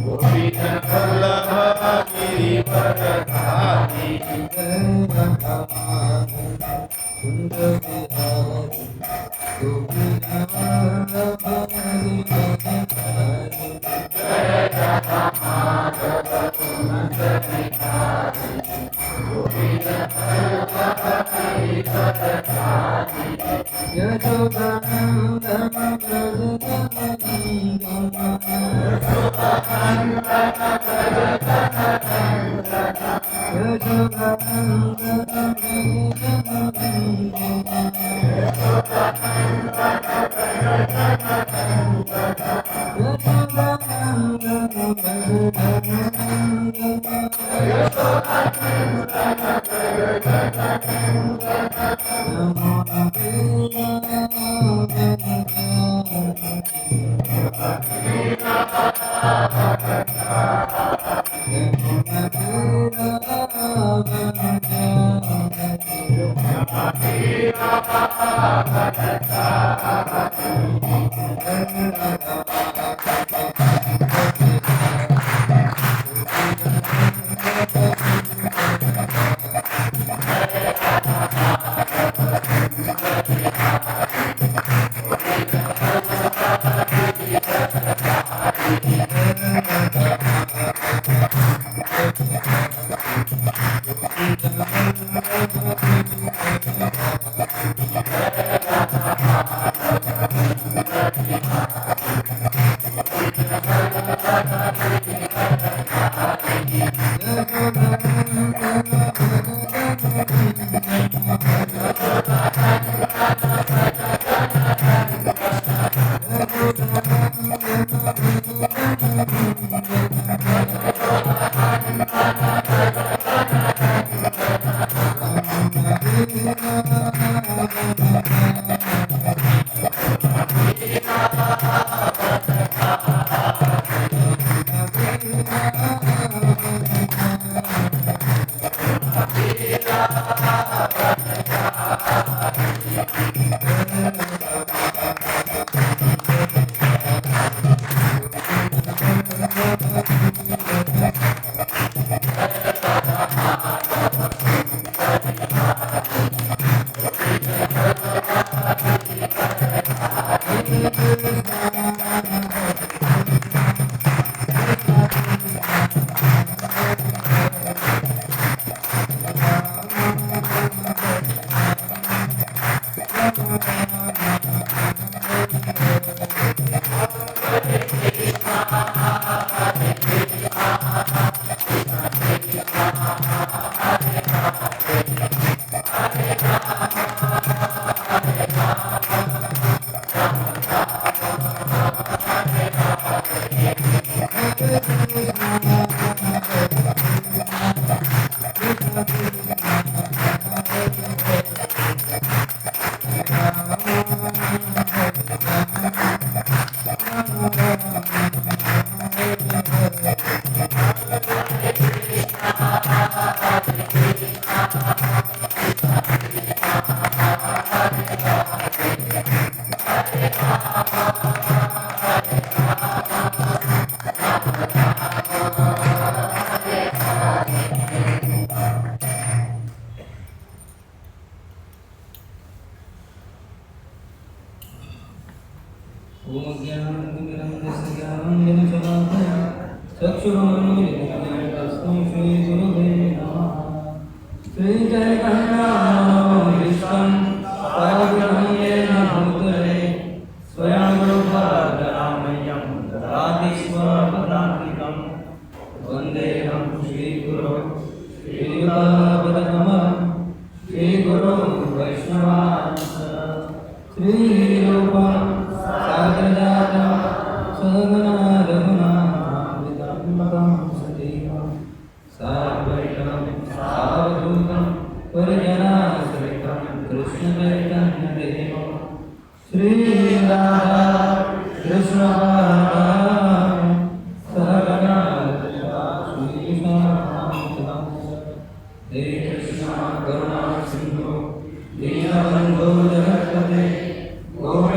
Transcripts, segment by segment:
गोपीजनवल्लभ Girivardhari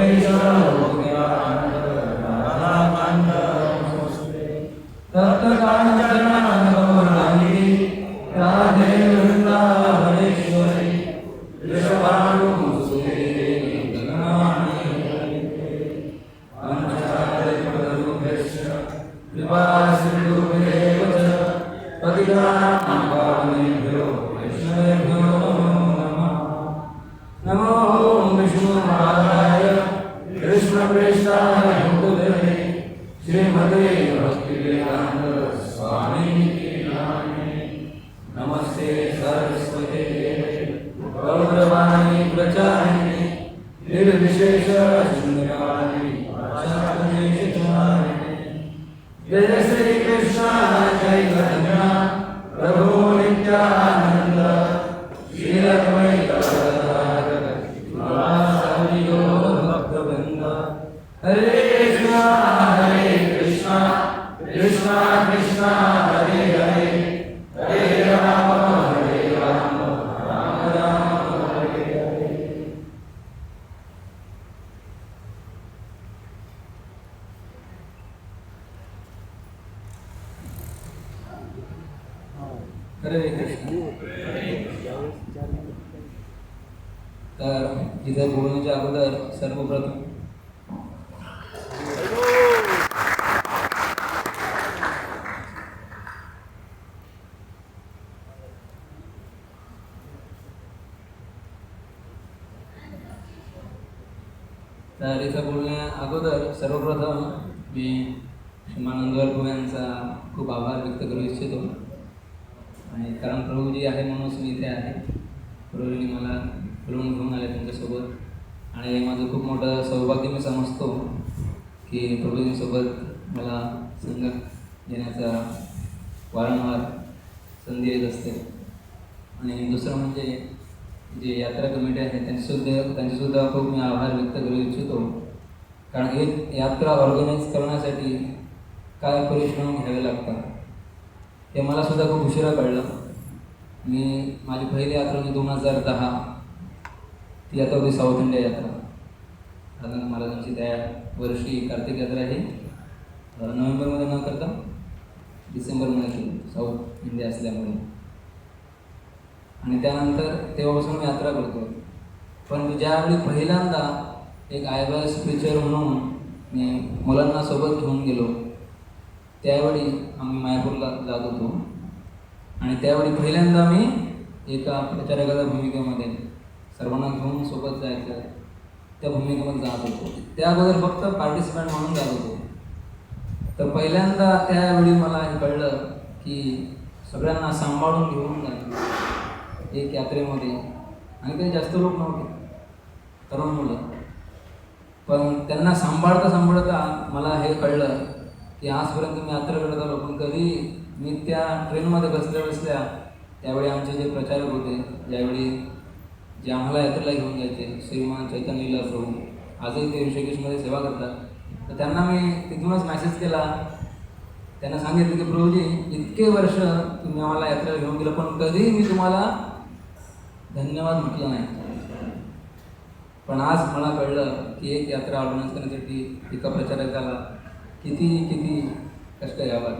Krishna तप्तकाञ्चनागौराङ्गी Radhe Vrindavaneshwari वृषभानुसुते कृपासिन्धुभ्येव च पतितानां पावनेभ्यो वैष्णवेभ्यो नमः। नमो विष्णुपादाय कृष्णप्रेष्ठाय भूतले श्रीमते भक्तिवेदान्त स्वामिनिति नामिने। नमस्ते सरस्वते गौरवाणी प्रचारिणे निर्विशेष शून्यवादी जय श्री कृष्ण चैतन्य प्रभु नित्यानंद श्री अद्वैत गदाधर भक्तवृंद। हरे कृष्ण कृष्ण कृष्ण हरे हरे हरे राम राम राम हरे हरे। हरे कृष्ण। तर इथे बोलण्याच्या अगोदर सर्वप्रथम सर्वप्रथम मी श्रीमान नंदवरप्रभू यांचा खूप आभार व्यक्त करू इच्छितो. आणि कारण प्रभूजी आहे म्हणूनच मी इथे आहे. प्रभूजींनी मला बोलवून घेऊन आले त्यांच्यासोबत आणि माझं खूप मोठं सौभाग्य मी समजतो की प्रभूजींसोबत मला संगत घेण्याचा वारंवार संधी येत असते. आणि दुसरं म्हणजे जे यात्रा कमिटी आहे त्यांचेसुद्धा खूप मी आभार व्यक्त करू इच्छितो. कारण एक यात्रा ऑर्गनाईज करण्यासाठी काय परिश्रम घ्यावे लागतात हे मला सुद्धा खूप उशिरा कळलं. माझी पहिली यात्रा म्हणजे 2010 ती यात्रा होती साऊथ इंडिया यात्रा. राधानंद महाराजांची त्या वर्षी कार्तिक यात्रा ही नोव्हेंबरमध्ये न करता डिसेंबरमध्ये केली साऊथ इंडिया असल्यामुळे. आणि त्यानंतर तेव्हापासून मी यात्रा करतो. पण ज्यावेळी पहिल्यांदा एक आयबास प्रीचर म्हणून मी मुलांना सोबत घेऊन गेलो त्यावेळी आम्ही मायापूरला जात होतो. आणि त्यावेळी पहिल्यांदा मी एका प्रचारकाच्या भूमिकेमध्ये सर्वांना घेऊन सोबत जायचं त्या भूमिकेमध्ये जात होतो. त्या अगोदर फक्त पार्टिसिपंट म्हणून जात होतो. तर पहिल्यांदा त्यावेळी मला हे कळलं की सगळ्यांना सांभाळून घेऊन जायचं एक यात्रेमध्ये. आणि काही जास्त लोक नव्हते, तरुण मुलं. पण त्यांना सांभाळता मला हे कळलं की आजपर्यंत मी यात्रा करत आलो पण कधी मी त्या ट्रेनमध्ये बसल्या त्यावेळी आमचे जे प्रचारक होते ज्यावेळी जे आम्हाला यात्रेला घेऊन जायचे श्रीमान चैतन्य लीला प्रभू आजही ते ऋषिकेशमध्ये सेवा करतात. तर त्यांना मी तिथूनच मॅसेज केला. त्यांना सांगितलं की प्रभूजी इतके वर्ष तुम्ही आम्हाला यात्रेला घेऊन गेलं पण कधी मी तुम्हाला धन्यवाद म्हटलं नाही. पण आज मला कळलं की एक यात्रा ऑर्गनाईज करण्यासाठी एका प्रचारकाला किती कष्ट घ्यावं.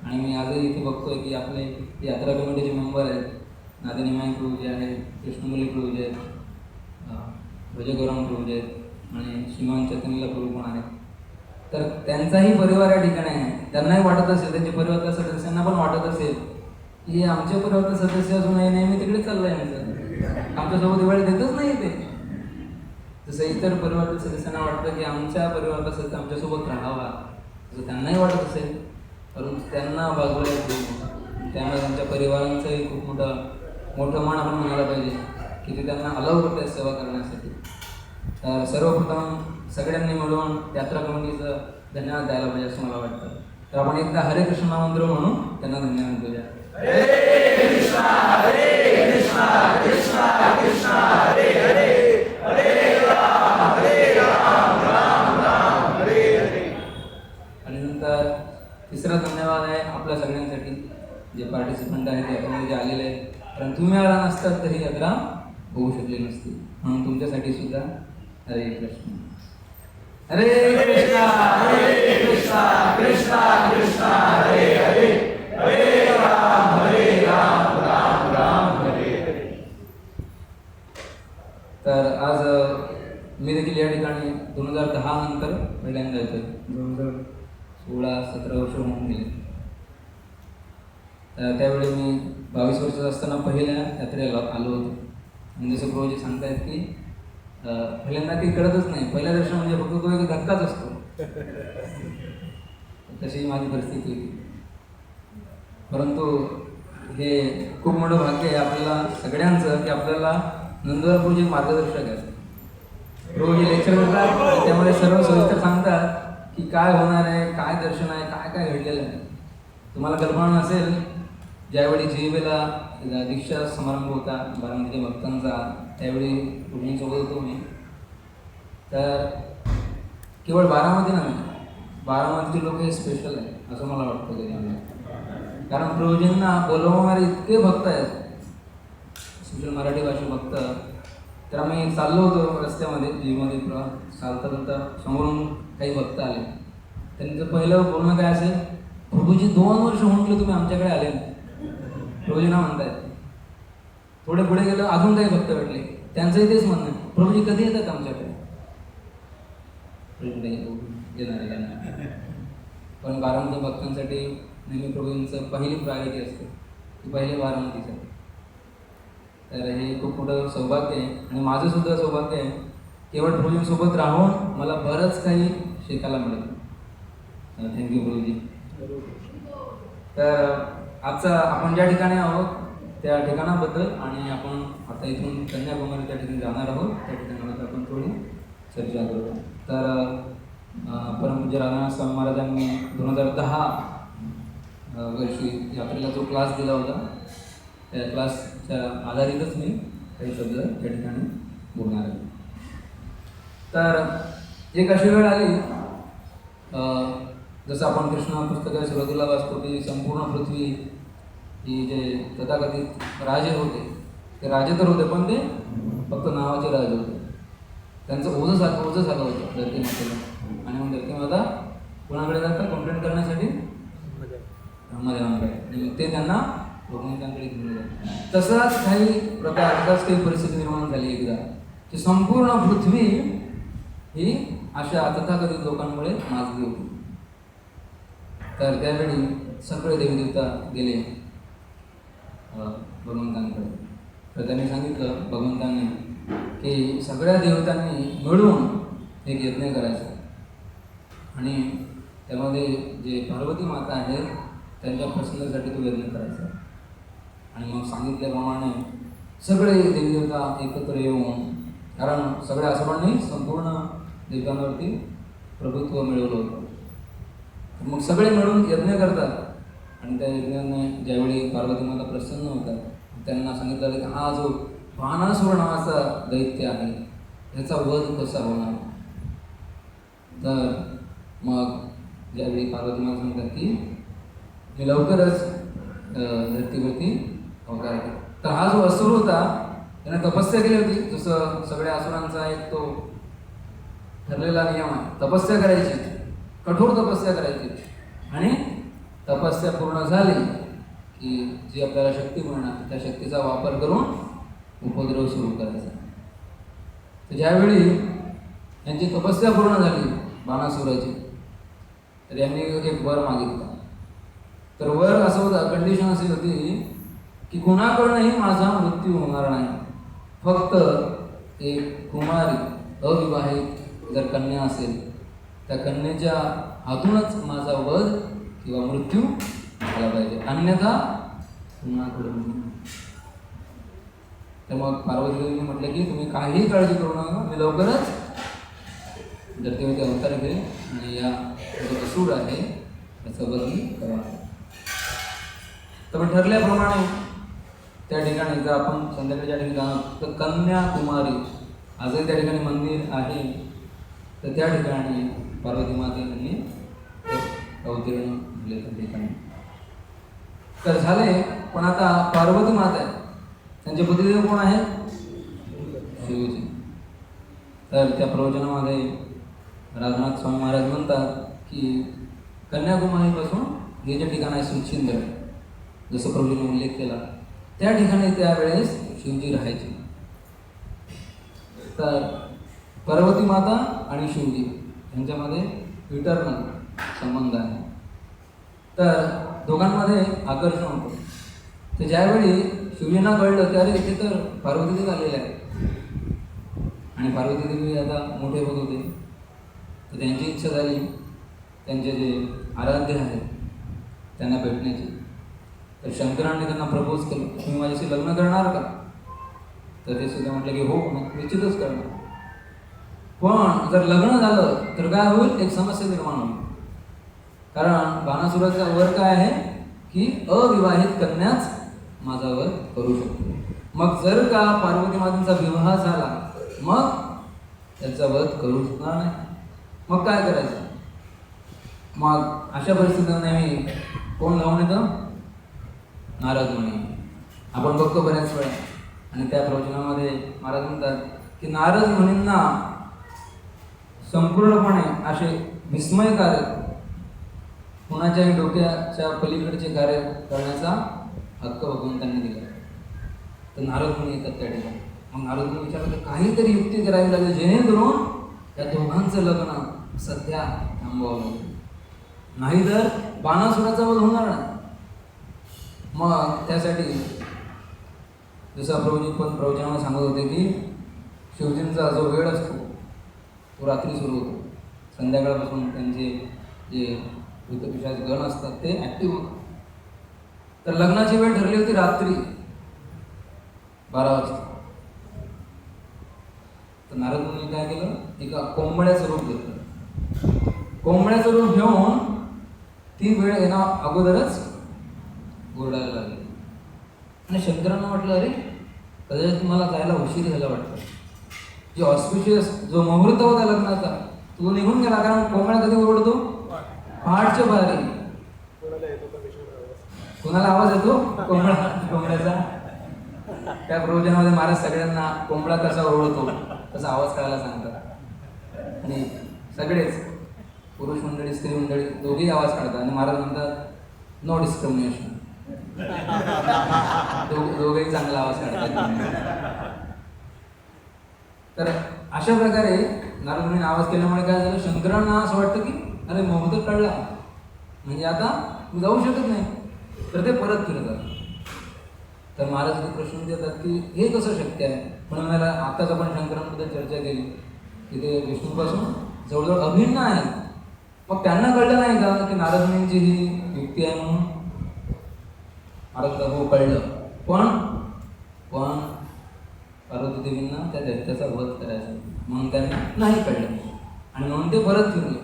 आणि मी आजही इथे बघतोय की आपले यात्रा कमिटीचे मेंबर आहेत नादिनी माई प्रभूजी आहेत, कृष्णमुली प्रभूजी आहेत, भजगौराम प्रभूजी आहेत आणि श्रीमान चैतन्य प्रभू पण आहेत. तर त्यांचाही परिवार या ठिकाणी आहे. त्यांनाही वाटत असेल, त्यांच्या परिवारातल्या सदस्यांना पण वाटत असेल की आमच्या परिवारातले सदस्य असूनही नेहमी तिकडे चाललं आहे आमचं, आमच्यासोबत दिवाळी देतच नाही ते. जसं इतर परिवारातील सदस्यांना वाटतं की आमच्या परिवारातला सदस्य आमच्यासोबत राहावा तसं त्यांनाही वाटत असेल. परंतु त्यांना बाजूला येतो त्यामुळे त्यांच्या परिवारांचंही खूप मोठं मान आपण म्हणायला पाहिजे की ते त्यांना अलाव करतात सेवा करण्यासाठी. तर सर्वप्रथम सगळ्यांनी मिळून यात्रा कमिटीचं धन्यवाद द्यायला पाहिजे असं मला वाटतं. तर आपण एकदा हरे कृष्ण मंत्र म्हणून त्यांना धन्यवाद देऊया. हरे कृष्णा कृष्णा कृष्णा हरे हरे हरे राम राम राम हरे हरे. आणि नंतर तिसरा धन्यवाद आहे आपल्या सगळ्यांसाठी जे पार्टिसिपंट आहेत यात्रेमध्ये जे आलेले आहेत. कारण तुम्ही आला नसतात तरी यात्रा होऊ शकली नसती. म्हणून तुमच्यासाठी सुद्धा हरे कृष्ण. हरे कृष्णा कृष्णा कृष्णा हरे हरे 17 वर्ष होऊन गेले. तर त्यावेळी मी 22 वर्षाचा असताना पहिल्या यात्रेला आलो होतो. आणि जसं प्रभूजी सांगतायत की पहिल्यांदा काही कळतच नाही, पहिल्या दर्शन म्हणजे फक्त तो एक धक्काच असतो. तशी माझी परिस्थिती होती. परंतु हे खूप मोठं भाग्य आहे आपल्याला सगळ्यांचं की आपल्याला नंदुरबार प्रभूजी मार्गदर्शक आहेत. प्रभूजी लेक्चर करतात, त्यामुळे सर्व सविस्तर सांगतात की काय होणार आहे, काय दर्शन आहे, काय काय घडलेलं आहे. तुम्हाला कल्पना नसेल, ज्यावेळी जीवेला दीक्षा समारंभ होता बारामतीच्या भक्तांचा, त्यावेळी प्रभूंसोबत होतो मी. तर केवळ बारामती नव्हे, बारामतीचे लोक हे स्पेशल आहे असं मला वाटतं कधी. कारण प्रभूजींना बोलवणारे इतके भक्त आहेत, स्पेशल मराठी भाषी भक्त. तर आम्ही चाललो होतो रस्त्यामध्ये, जीवमध्ये चालता चालता समोरून काही भक्त आले. त्यांचं पहिलं बोलणं काय असेल, प्रभूजी 2 वर्ष होऊन गेले तुम्ही आमच्याकडे आले नाही. प्रभूजींना म्हणतायत. थोडे पुढे गेलं, अजून काही भक्त भेटले, त्यांचंही तेच म्हणणं आहे, प्रभूजी कधी येतात आमच्याकडे. पण बारामती भक्तांसाठी नेहमी प्रभूंचं पहिली प्रायोरिटी असते, ती पहिले बारामतीसाठी. तर हे खूप मोठं सौभाग्य आहे आणि माझं सुद्धा सौभाग्य आहे. केवळ प्रभूजींसोबत राहून मला बरंच काही शिकायला मिळेल. थँक्यू प्रभूजी. तर आजचा आपण ज्या ठिकाणी आहोत त्या ठिकाणाबद्दल आणि आपण आता इथून कन्याकुमारी त्या ठिकाणी जाणार आहोत, त्या ठिकाणाबद्दल आपण थोडी चर्चा करू. तर परमपूज्य राधानाथ स्वामी महाराजांनी 2010 वर्षी यात्रेला जो क्लास दिला होता, त्या क्लासच्या आधारितच मी काही शब्द त्या ठिकाणी बोलणार आहे. तर एक अशी वेळ आली, जसं आपण कृष्ण पुस्तकाच्या सुरुवातीला वाचतो की संपूर्ण पृथ्वी ही जे तथाकथित राजे होते, ते राजे तर होते पण ते फक्त नावाचे राजे होते. त्यांचं ओझं झालं होतं धरती मातेला. आणि मग धरती माता कोणाकडे जातात कंप्लेंट करण्यासाठी, ब्रह्मदेवांकडे. ते त्यांना भगवंतांकडे घेऊन जातात. तसाच काही प्रकार, तसाच काही परिस्थिती निर्माण झाली एकदा की संपूर्ण पृथ्वी ही अशा तथाकथित लोकांमुळे माजली होती. तर त्यावेळी सगळे देवीदेवता गेले भगवंतांकडे. तर त्यांनी सांगितलं भगवंतांनी की सगळ्या देवतांनी मिळून एक यज्ञ करायचा आणि त्यामध्ये जे पार्वती माता आहेत त्यांच्या प्रसन्नासाठी तो यज्ञ करायचा. आणि मग सांगितल्याप्रमाणे सगळे देवदेवता एकत्र येऊन, कारण सगळ्या असुरांनी संपूर्ण देवतांवरती प्रभुत्व मिळवलं होतं. मग सगळे मिळून यज्ञ करतात आणि त्या यज्ञाने ज्यावेळी पार्वती माता प्रसन्न होतात, त्यांना सांगितलं की हा जो बाणासुर नावाचा दैत्य आहे याचा वध कसा होणार. तर मग ज्यावेळी पार्वती माता सांगतात की मी लवकरच धरतीवरती अवतार आहे. तर हा जो असुर होता त्याने तपस्या केली होती, जसं सगळ्या असुरांचा एक तो ठरलेला नियम आहे, तपस्या करायची, कठोर तपस्या करायची. आणि तपस्या पूर्ण झाली की जी आपल्याला शक्ती मिळणार त्या शक्तीचा वापर करून उपद्रव सुरू करायचा. तर ज्यावेळी यांची तपस्या पूर्ण झाली बाणासुराची, तर यांनी एक वर मागितला. तर वर असं होतं, कंडिशन अशी होती की कुणाकडूनही माझा मृत्यू होणार नाही, फक्त एक कुमारी अविवाहित जर कन्या असेल त्या कन्येच्या हातूनच माझा वध किंवा मृत्यू झाला पाहिजे, अन्यथा कुणाकडून. तर मग पार्वतीदेवीने म्हटलं की तुम्ही काहीही काळजी करू नका, मी लवकरच धरतीवरती अवतार घेईल आणि या जो असुर आहे त्याचा वध मी करा. तर ठरल्याप्रमाणे त्या ठिकाणी जर आपण संध्याकाळच्या ठिकाणी जाणार तर कन्याकुमारी आजही त्या ठिकाणी मंदिर आहे. तर त्या ठिकाणी पार्वती माते यांनी अवतीर्ण झाले त्या ठिकाणी. तर झाले, पण आता पार्वती माता आहे, त्यांचे पतिदेव कोण आहे, शिवजी. तर त्या प्रवचनामध्ये राधानाथ स्वामी महाराज म्हणतात की कन्याकुमारीपासून हे जे ठिकाण आहे सुचिंद्र, जसं प्रभूजीने उल्लेख केला, त्या ठिकाणी त्यावेळेस शिवजी राहायचे. तर पार्वती माता आणि शिवजी यांच्यामध्ये इटर्नल संबंध आहे. तर दोघांमध्ये आकर्षण होतं. तर ज्यावेळी शिवजींना कळलं की अरे इथे तर पार्वती देवी आलेले आहे आणि पार्वती देवी आता मोठे होत होते, तर त्यांची इच्छा झाली त्यांचे जे आराध्य आहेत त्यांना भेटण्याची. तर शंकरांनी त्यांना प्रपोज केलं, तुम्ही माझ्याशी लग्न करणार का? तर ते सुद्धा म्हटलं की हो निश्चितच करणार. पण जर लग्न झालं तर काय होईल, एक समस्या निर्माण होईल. कारण बाणासुराचा वर काय आहे की अविवाहित कन्याच माझा वध करू शकतो. मग जर का पार्वती मातेचा विवाह झाला मग त्याचा वध करू शकणार नाही. मग काय करायचं? मग अशा परिस्थितीत नेहमी कोण धावून येतं? नारद मुनी. आपण बघतो बऱ्याच वेळा. आणि त्या प्रवचनामध्ये महाराज म्हणतात की नारद मुनींना संपूर्णपणे असे विस्मयकारक कुणाच्याही डोक्याच्या पलीकडचे कार्य करण्याचा हक्क भगवंतांनी दिला. तर नारद मुनी येतात त्या ठिकाणी. मग नारद मुनी विचारतात काहीतरी युक्ती करावी लागेल जेणेकरून या दोघांचं लग्न सध्या थांबवावं लागेल, नाहीतर बाणासुराचा वध होणार नाही. मग त्यासाठी जसं प्रभूजी पण प्रवचनामध्ये सांगत होते की शिवजींचा जो वेळ असतो तो रात्री सुरू होतो. संध्याकाळपासून त्यांचे जे भूतपिशाच गण असतात ते ॲक्टिव्ह होतात. तर लग्नाची वेळ ठरली होती रात्री 12 वाजता. तर नारद मुनी काय केलं, एका कोंबड्याचं रूप घेतलं. कोंबड्याचं रूप घेऊन ती वेळ येणं अगोदरच ओरडायला लागली. आणि शंकरांना म्हटलं अरे कदाचित तुम्हाला जायला उशीर झाला वाटतं. जे ऑस्पिशियस जो मुहूर्त होता लग्नाचा तो निघून गेला. कारण कोंबडा कधी ओरडतो? पहाटच्या बाहेर. कोणाला आवाज येतो कोंबड्याचा? त्या प्रवचनामध्ये महाराज सगळ्यांना कोंबडा कसा ओरडतो तसा आवाज करायला सांगतात. आणि सगळेच पुरुष मंडळी स्त्री मंडळी दोघेही आवाज काढतात. आणि महाराज म्हणतात नो डिस्क्रिमिनेशन. दोघेही चांगला आवाज काढतात. तर अशा प्रकारे नारद मुनीने आवाज केल्यामुळे काय झालं, शंकरांना असं वाटतं की अरे मुहूर्त कळला म्हणजे आता मी जाऊ शकत नाही. तर ते परत फिरतात. तर महाराज प्रश्न देतात की हे कसं शक्य आहे. म्हणून मला आताच आपण शंकरांबद्दल चर्चा केली की ते विष्णूपासून जवळजवळ अभिन्न आहे. मग त्यांना कळलं नाही का की नारद मुनींची ही युक्ती आहे म्हणून? महाराज हो कळलं. पण पार्वती देवींना त्या दैत्याचा वध करायचा म्हणून त्यांना नाही कळलं आणि म्हणून ते परत फिरले.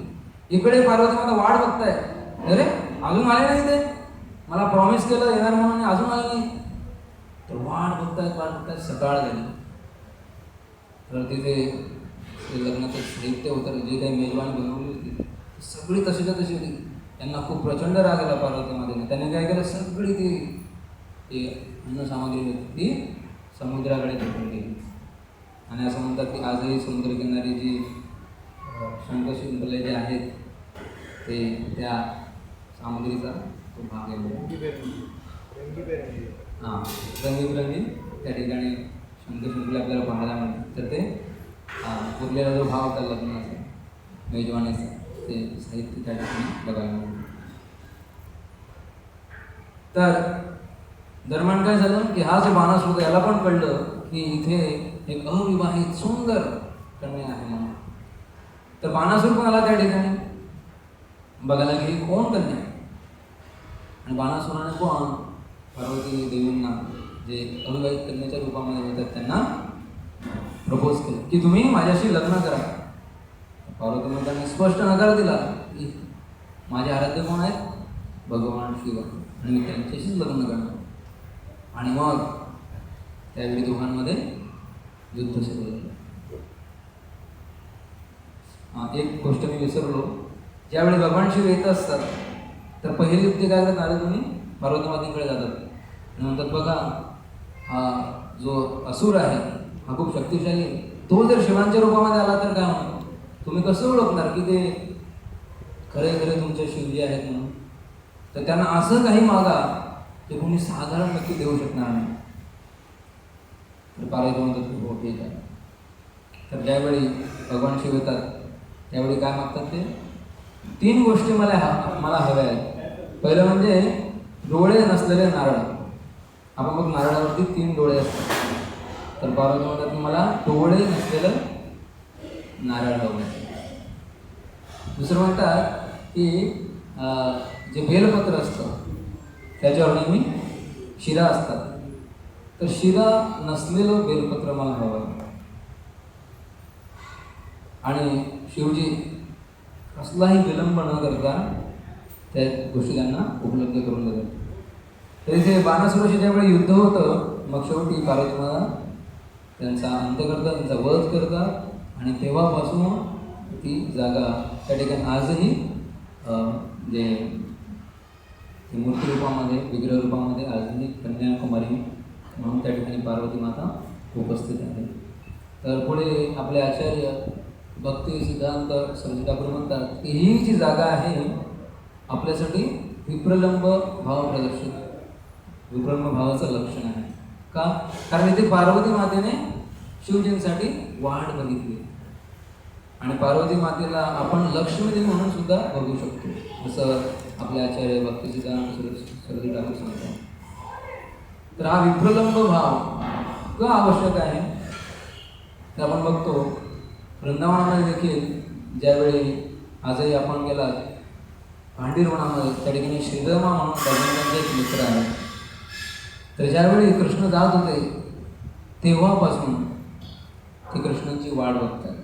इकडे पार्वती माता वाट बघताय, अरे अजून आले नाही ते, मला प्रॉमिस केलं येणार म्हणून अजून आले नाही. तर वाट बघतायत सकाळ झाली. तर तिथे लग्नाचं साहित्य होतं, जे काही मेजवानी बनवली होती सगळी तशीच्या तशी होती. त्यांना खूप प्रचंड राग आला पार्वती मातेने. त्यांनी काय केलं, सगळी ती अन्न सामग्री होती ती समुद्राकडे फेकून गेली. आणि असं म्हणतात की आजही समुद्रकिनारी जी शंखशिंपले जे आहेत ते त्या सामग्रीचा तो भाग आहे. हां, रंगीबिरंगी त्या ठिकाणी शंखशिंपले आपल्याला पाहायला मिळतात. तर ते उरलेला जो भाव होता लग्नाचा मेजवानीचा ते साहित्य त्या ठिकाणी बघायला मिळतं. तर दरम्यान काय झालं की हा जो बाणासुर होता याला पण कळलं की इथे एक अविवाहित सुंदर कन्या आहे म्हणून. तर बाणासुर पण आला त्या ठिकाणी बघायला की कोण कन्या आहे. आणि बाणासुराने पण पार्वती देवींना जे अविवाहित कन्याच्या रूपामध्ये होतात त्यांना प्रपोज केलं की तुम्ही माझ्याशी लग्न करा. पार्वती मातांनी स्पष्ट नकार दिला की माझे आराध्य कोण आहेत, भगवान शिव, आणि मी त्यांच्याशीच लग्न करणार. आणि मग त्यावेळी दोघांमध्ये युद्ध सुरू झालं. एक गोष्ट मी विसरलो, ज्यावेळी भगवान शिव येत असतात तर पहिली युक्ती काय करतात, नारद मुनी पार्वती मातेकडे जातात आणि म्हणतात बघा हा जो असुर आहे हा खूप शक्तिशाली आहे, तो जर शिवांच्या रूपामध्ये आला तर काय म्हणतो, तुम्ही कसं ओळखणार की ते खरे खरे तुमचे शिवजी आहेत म्हणून. तर त्यांना असं काही मागा ते कोणी साधारण नक्की देऊ शकणार नाही. तर पार्वती म्हणतात हो ठीक आहे. तर ज्यावेळी भगवान शिव येतात त्यावेळी काय मागतात ते 3 गोष्टी मला हव्या आहेत. पहिलं म्हणजे डोळे नसलेले नारळ. आपण मग नारळावरती 3 डोळे असतात, तर पार्वती म्हणतात की मला डोळे नसलेलं नारळ हवं. दुसरं म्हणतात की जे बेलपत्र असतं त्याच्यावर नेहमी शिरा असतात, तर शिरा नसलेलं बेलपत्र मला हवं. आणि शिवजी कसलाही विलंब न करता त्या गोष्टी त्यांना उपलब्ध करून देतात. तर इथे बाणासुराशी ज्यावेळी युद्ध होतं, मग शेवटी पार्वती माता त्यांचा अंत करतात, त्यांचा वध करतात आणि तेव्हापासून ती जागा त्या ठिकाणी आजही जे मूर्ती रूपामध्ये, विग्रह रूपामध्ये आजही कन्याकुमारी म्हणून त्या ठिकाणी पार्वती माता उपस्थित आहे. तर पुढे आपले आचार्य भक्ती सिद्धांत सरस्वती ठाकूर म्हणतात की ही जी जागा आहे आपल्यासाठी विप्रलंब भाव प्रदर्शित, विप्रलंब भावाचं लक्षण आहे. का? कारण इथे पार्वती मातेने शिवजींसाठी वाट बघितली आणि पार्वती मातेला आपण लक्ष्मीदेवी म्हणून सुद्धा बघू शकतो, असं आपले आचार्य भक्ती सिद्धांत सरस्वती ठाकूर सांगतात. तर हा विप्रलंब भाव का आवश्यक आहे ते आपण बघतो. वृंदावनामध्ये देखील ज्यावेळी आजही आपण गेलात भांडीरवनामध्ये, त्या ठिकाणी श्रीधर्मा म्हणून भगवंतांचे एक मित्र आहे. तर ज्यावेळी कृष्ण जात होते तेव्हापासून ते कृष्णांची वाट बघतात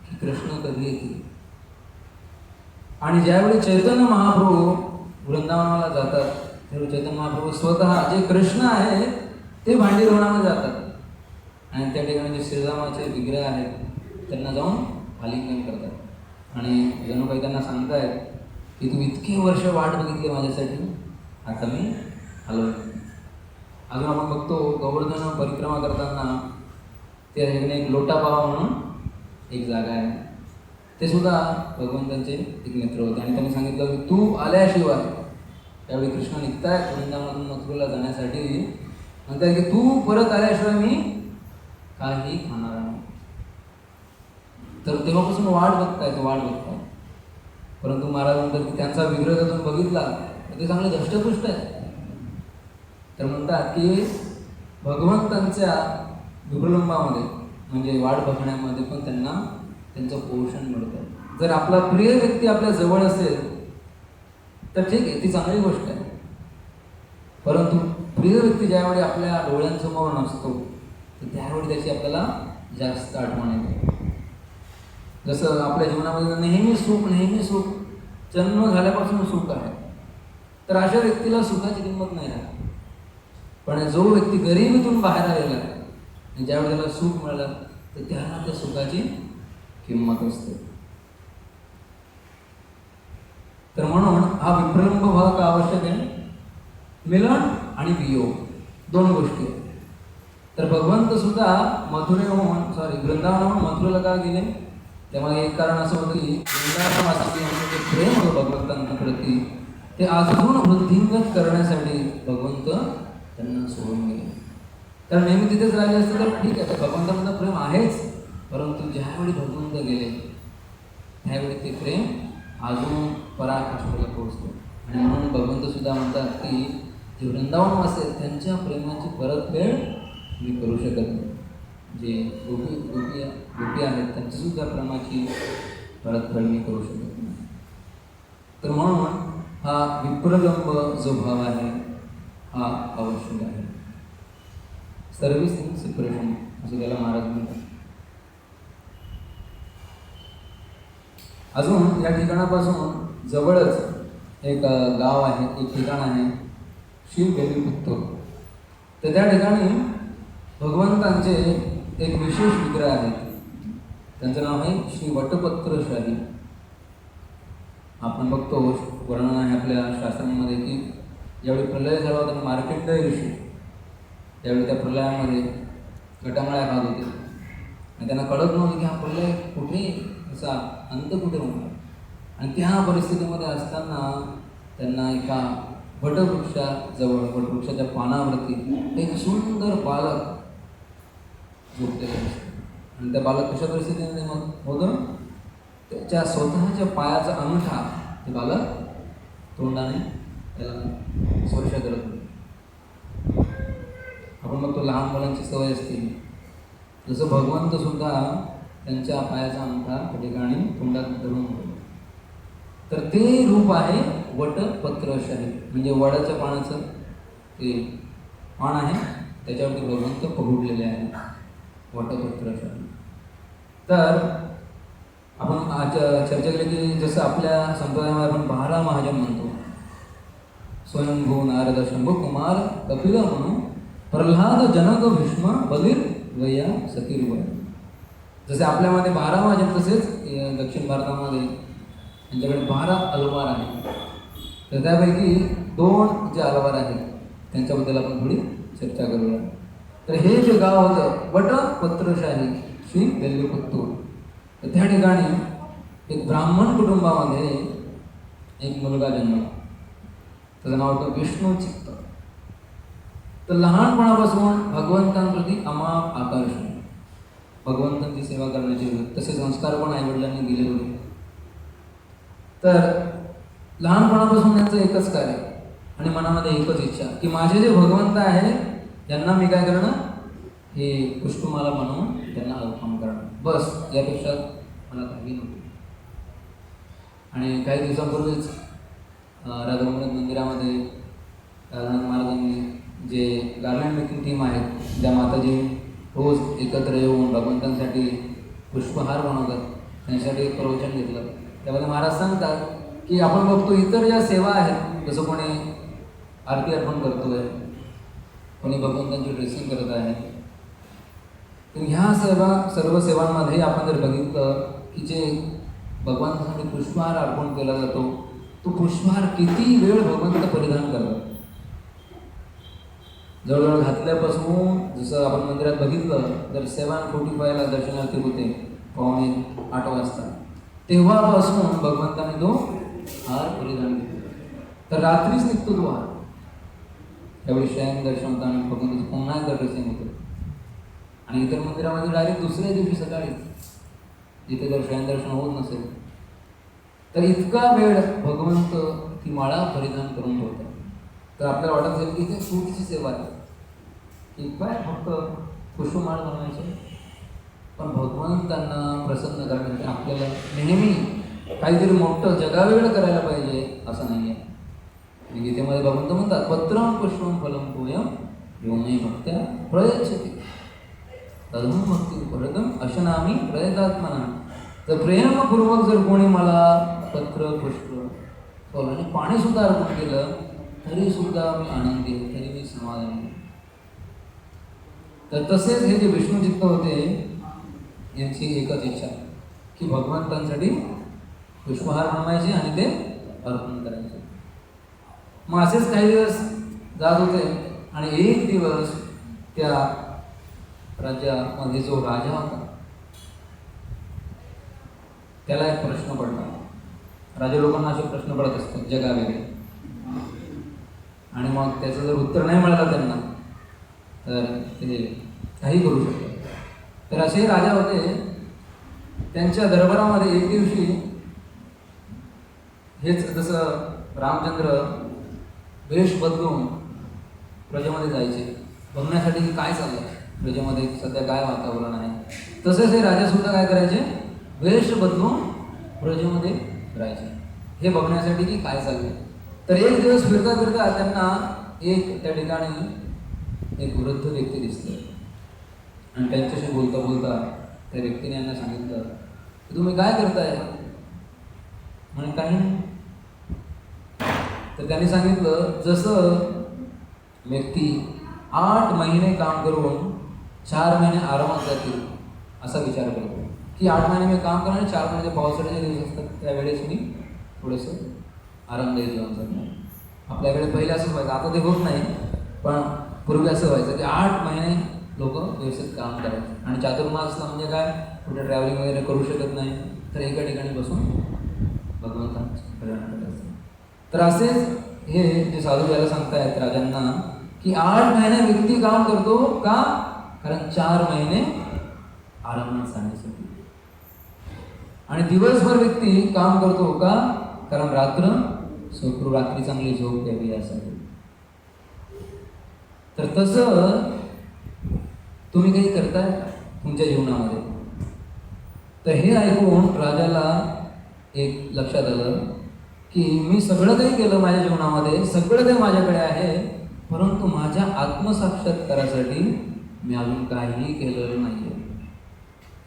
की कृष्ण कधी येतील. आणि ज्यावेळी चैतन्य महाप्रभू वृंदावनाला जातात तेव्हा चैतन्य महाप्रभू स्वतः जे कृष्ण आहे ते भांडीरवनामध्ये जातात आणि त्या ठिकाणी जे श्रीरामाचे विग्रह आहेत त्यांना जाऊन आलिंगन करतात आणि जणू काही त्यांना सांगतायत की तू इतकी वर्ष वाट बघितली माझ्यासाठी, आता मी आलो. अजून आपण बघतो गोवर्धन परिक्रमा करताना त्या ठिकाणी एक लोटापावा म्हणून एक जागा आहे, ते सुद्धा भगवंतांचे एक मित्र होते आणि त्यांनी सांगितलं की तू आल्याशिवाय, त्यावेळी कृष्ण निघतायत वृंदावनातून मथुरेला जाण्यासाठी, म्हणतात की तू परत आल्याशिवाय मी काही खाणार नाही. तर तेव्हापासून वाट बघतायत. परंतु महाराज म्हणतात की त्यांचा विग्रह जर तुम्ही बघितला तर ते चांगले धष्टपुष्ट आहे. तर म्हणतात की भगवंतांच्या विप्रलंबामध्ये म्हणजे वाट बघण्यामध्ये पण त्यांना त्यांचं पोषण मिळतं. जर आपला प्रिय व्यक्ती आपल्या जवळ असेल तर ठीक आहे, ती चांगली गोष्ट आहे. परंतु प्रिय व्यक्ती ज्यावेळी आपल्या डोळ्यांसमोर नसतो तर त्यावेळी त्याची आपल्याला जास्त आठवण येते. जसं आपल्या जीवनामध्ये नेहमी सुख जन्म झाल्यापासून सुख आहे, तर अशा व्यक्तीला सुखाची किंमत नाही आहे. पण जो व्यक्ती गरिबीतून बाहेर आलेला आहे आणि ज्यावेळी त्याला सुख मिळालं तर त्याला त्या सुखाची किंमत असते. तर म्हणून हा विप्रलंब भाव का आवश्यक आहे? मिलन आणि वियोग दोन गोष्टी. तर भगवंत सुद्धा वृंदावनाहून मथुरेला का गेले? त्यामध्ये एक कारण असं होतं की वृंदावनावासी जे प्रेम होतं भगवंतांप्रती ते अजून वृद्धिंगत करण्यासाठी भगवंत त्यांना सोडून गेले. तर नेहमी तिथेच राहिले असते तर ठीक आहे, तर भगवंतांचं प्रेम आहेच, परंतु ज्यावेळी भगवंत गेले त्यावेळी ते प्रेम अजून पराकाष्ठेला पोहोचतो. आणि म्हणून भगवंत सुद्धा म्हणतात की जे वृंदावनवासी आहेत त्यांच्या प्रेमाची परतफेड मी करू शकत नाही. जे गोपी आहेत त्यांची सुद्धा प्रेमाची परतफेड मी करू शकत नाही. तर म्हणून हा विप्रलंब जो भाव आहे हा आवश्यक आहे. सर्व्हिसिंग सेपरेशन असं त्याला महाराज म्हणतात. अजून या ठिकाणापासून जवळच एक गाव आहे, एक ठिकाण आहे शिवबेलीपुत्तूर. तर त्या ठिकाणी भगवंतांचे एक विशेष विग्रह आहेत. त्यांचं नाव आहे श्री वटपत्रशाही. आपण बघतो वर्णन आहे आपल्या शास्त्रांमध्ये की ज्यावेळी प्रलय झाला होता मार्कंडेय ऋषी त्यावेळी त्या प्रलयामध्ये गटांगळ्या खात होते आणि त्यांना कळत नव्हतं की हा प्रलय कुठे, असा अंत कुठे होणार. आणि त्या परिस्थितीमध्ये असताना त्यांना एका वटवृक्षाजवळ, वटवृक्षाच्या पानावरती एक सुंदर बालक झोपलेलं असतं. आणि त्या बालक कशा परिस्थितीमध्ये होतं? त्याच्या स्वतःच्या पायाचा अंगठा ते बालक तोंडाने त्याला स्पर्श करत होते. आपण मग तो लहान मुलांची सवय असते, जसं भगवंत सुद्धा त्यांच्या पायाचा अंगठा त्या ठिकाणी तोंडात धरून होतो. तर ते रूप आहे वटपत्रशाही, म्हणजे वडाच्या पानाचं ते पान आहे, त्याच्यावरती भगवंत पहुडलेले आहे, वटपत्रशाही. तर आपण आज चर्चा केली की जसं आपल्या संप्रदायामध्ये आपण 12 महाजन म्हणतो, स्वयंभू नारद शंभू कुमार कपिल म्हणू प्रल्हाद जनक भीष्म बलीर गया सतीर्वय. जसे आपल्यामध्ये 12 महाजन, तसेच दक्षिण भारतामध्ये त्यांच्याकडे 12 अलवार आहेत. तर त्यापैकी 2 जे अलवार आहेत त्यांच्याबद्दल आपण थोडी चर्चा करूया. तर हे जे गाव होतं वटपत्रशाही श्री वेल्लुपुत्तूर, तर त्या ठिकाणी एक ब्राह्मण कुटुंबामध्ये एक मुलगा जन्मला. त्याचं नाव होतं विष्णुचित्त. तर लहानपणापासून भगवंतांप्रती अमाप आकर्षण, भगवंतांची सेवा करण्याचे तसे संस्कार पण आईवडिलांनी दिले होते. तर लहानपणापासून त्यांचं एकच कार्य आणि मनामध्ये एकच इच्छा की माझे जे भगवंत आहे त्यांना मी काय करणं, हे पुष्पमाला बनवून त्यांना अर्पण करणं, बस, यापेक्षा मला काही नव्हतं. आणि काही दिवसांपूर्वीच राधाकृष्ण मंदिरामध्ये राधानंद महाराजांनी जे गार्लँड मेकिंग टीम आहेत, ज्या माताजी रोज एकत्र येऊन भगवंतांसाठी पुष्पहार बनवतात, त्यांच्यासाठी एक प्रवचन घेतलं. त्यामध्ये महाराज सांगतात की आपण बघतो इतर ज्या सेवा आहेत, जसं कोणी आरती अर्पण करतोय, कोणी भगवंतांची ड्रेसिंग करत आहे, तर ह्या सर्व सेवांमध्ये आपण जर बघितलं की जे भगवंतासाठी पुष्पहार अर्पण केला जातो, तो पुष्पहार किती वेळ भगवंत परिधान करतात. जवळजवळ घातल्यापासून, जसं आपण मंदिरात बघितलं तर 7:45 दर्शनार्थी होते, 7:45 वाजता, तेव्हापासून भगवंताने तो हार परिधान केला. तर रात्रीच निघतो तो हार, त्यावेळी शयन दर्शन होतं आणि भगवंताचं पुन्हा एकदा ड्रेसिंग होतं. आणि इतर मंदिरामध्ये डायरेक्ट दुसऱ्या दिवशी सकाळी, जिथे जर शयन दर्शन होत नसेल तर इतका वेळ भगवंत ती माळा परिधान करून ठेवतात. तर आपल्याला वाटत असेल की इथे सूटची सेवा आहे, की काय फक्त पुष्पमाळ बनवायचे, पण भगवंतांना प्रसन्न करण्यासाठी आपल्याला नेहमी काहीतरी मोठं जगावेगळं करायला पाहिजे असं नाही आहे. गीतेमध्ये भगवंत म्हणतात पत्रम पुष्पम फलम तोयम योमे भक्त्या प्रयच्छति तदहं भक्ती परदम अशनामी प्रयतात्मना. तर प्रेमपूर्वक जर कोणी मला पत्र पुष्प आणि पाणीसुद्धा अर्पण केलं तरी सुद्धा मी आनंदी, तरी मी समाधानी. तर तसेच हे जे विष्णुचित्त होते यांची एकच इच्छा की भगवंतांसाठी पुष्पहार बनवायचे आणि ते अर्पण करायचे. मग असेच काही दिवस जात होते आणि एक दिवस त्या राज्यामध्ये जो राजा होता त्याला एक प्रश्न पडला. राजा लोकांना असे प्रश्न पडत असतात जगावेगळे, आणि मग त्याचं जर उत्तर नाही मिळालं त्यांना तर ते काही करू शकतात. तर असे राजा होते. त्यांच्या दरबारामध्ये एक दिवशी हेच जसं रामचंद्र वेश बदलून प्रजेमध्ये जायचे बघण्यासाठी की काय चाललं प्रजेमध्ये, सध्या काय वातावरण आहे, तसेच हे राजासुद्धा काय करायचे, वेश बदलून प्रजेमध्ये राहायचे हे बघण्यासाठी की काय चाललंय. तर एक दिवस फिरता फिरता त्यांना एक त्या ठिकाणी एक वृद्ध व्यक्ती दिसते आणि त्यांच्याशी बोलता बोलता त्या व्यक्तीने यांना सांगितलं की तुम्ही काय करताय, म्हणे काही. तर त्यांनी सांगितलं जसं व्यक्ती 8 महिने काम करून 4 महिने आरामात जातील असा विचार करतो, की 8 महिने मी काम करणार, 4 महिने पावसाळ्याचे दिवस असतात त्यावेळेस मी थोडंसं आरामदायी जीवन जगणार. आपल्याकडे पहिले असंच व्हायचं, आता ते होत नाही, पण पूर्वी असं व्हायचं की 8 महिने लोक व्यवस्थित काम करायचे. आणि चातुर्मास असला म्हणजे काय, कुठे ट्रॅव्हलिंग वगैरे करू शकत नाही, तर एका ठिकाणी बसून भगवंतांचं भजन करायचं. तर असेच हे जे साधू याला सांगतायत राजांना की 8 महिने व्यक्ती काम करतो का, कारण 4 महिने आरामात जाण्यासाठी. आणि दिवसभर व्यक्ती काम करतो का, कारण रात्र सुखरूप रात्री चांगली झोप द्यावी यासाठी. तर तसं तुम्ही काही करताय तुमच्या जीवनामध्ये. तर हे ऐकून राजाला एक लक्षात आलं की मी सगळं काही केलं माझ्या जीवनामध्ये, सगळं काही माझ्याकडे आहे, परंतु माझ्या आत्मसाक्षात्कारासाठी मी अजून काहीही केलेलं नाही आहे.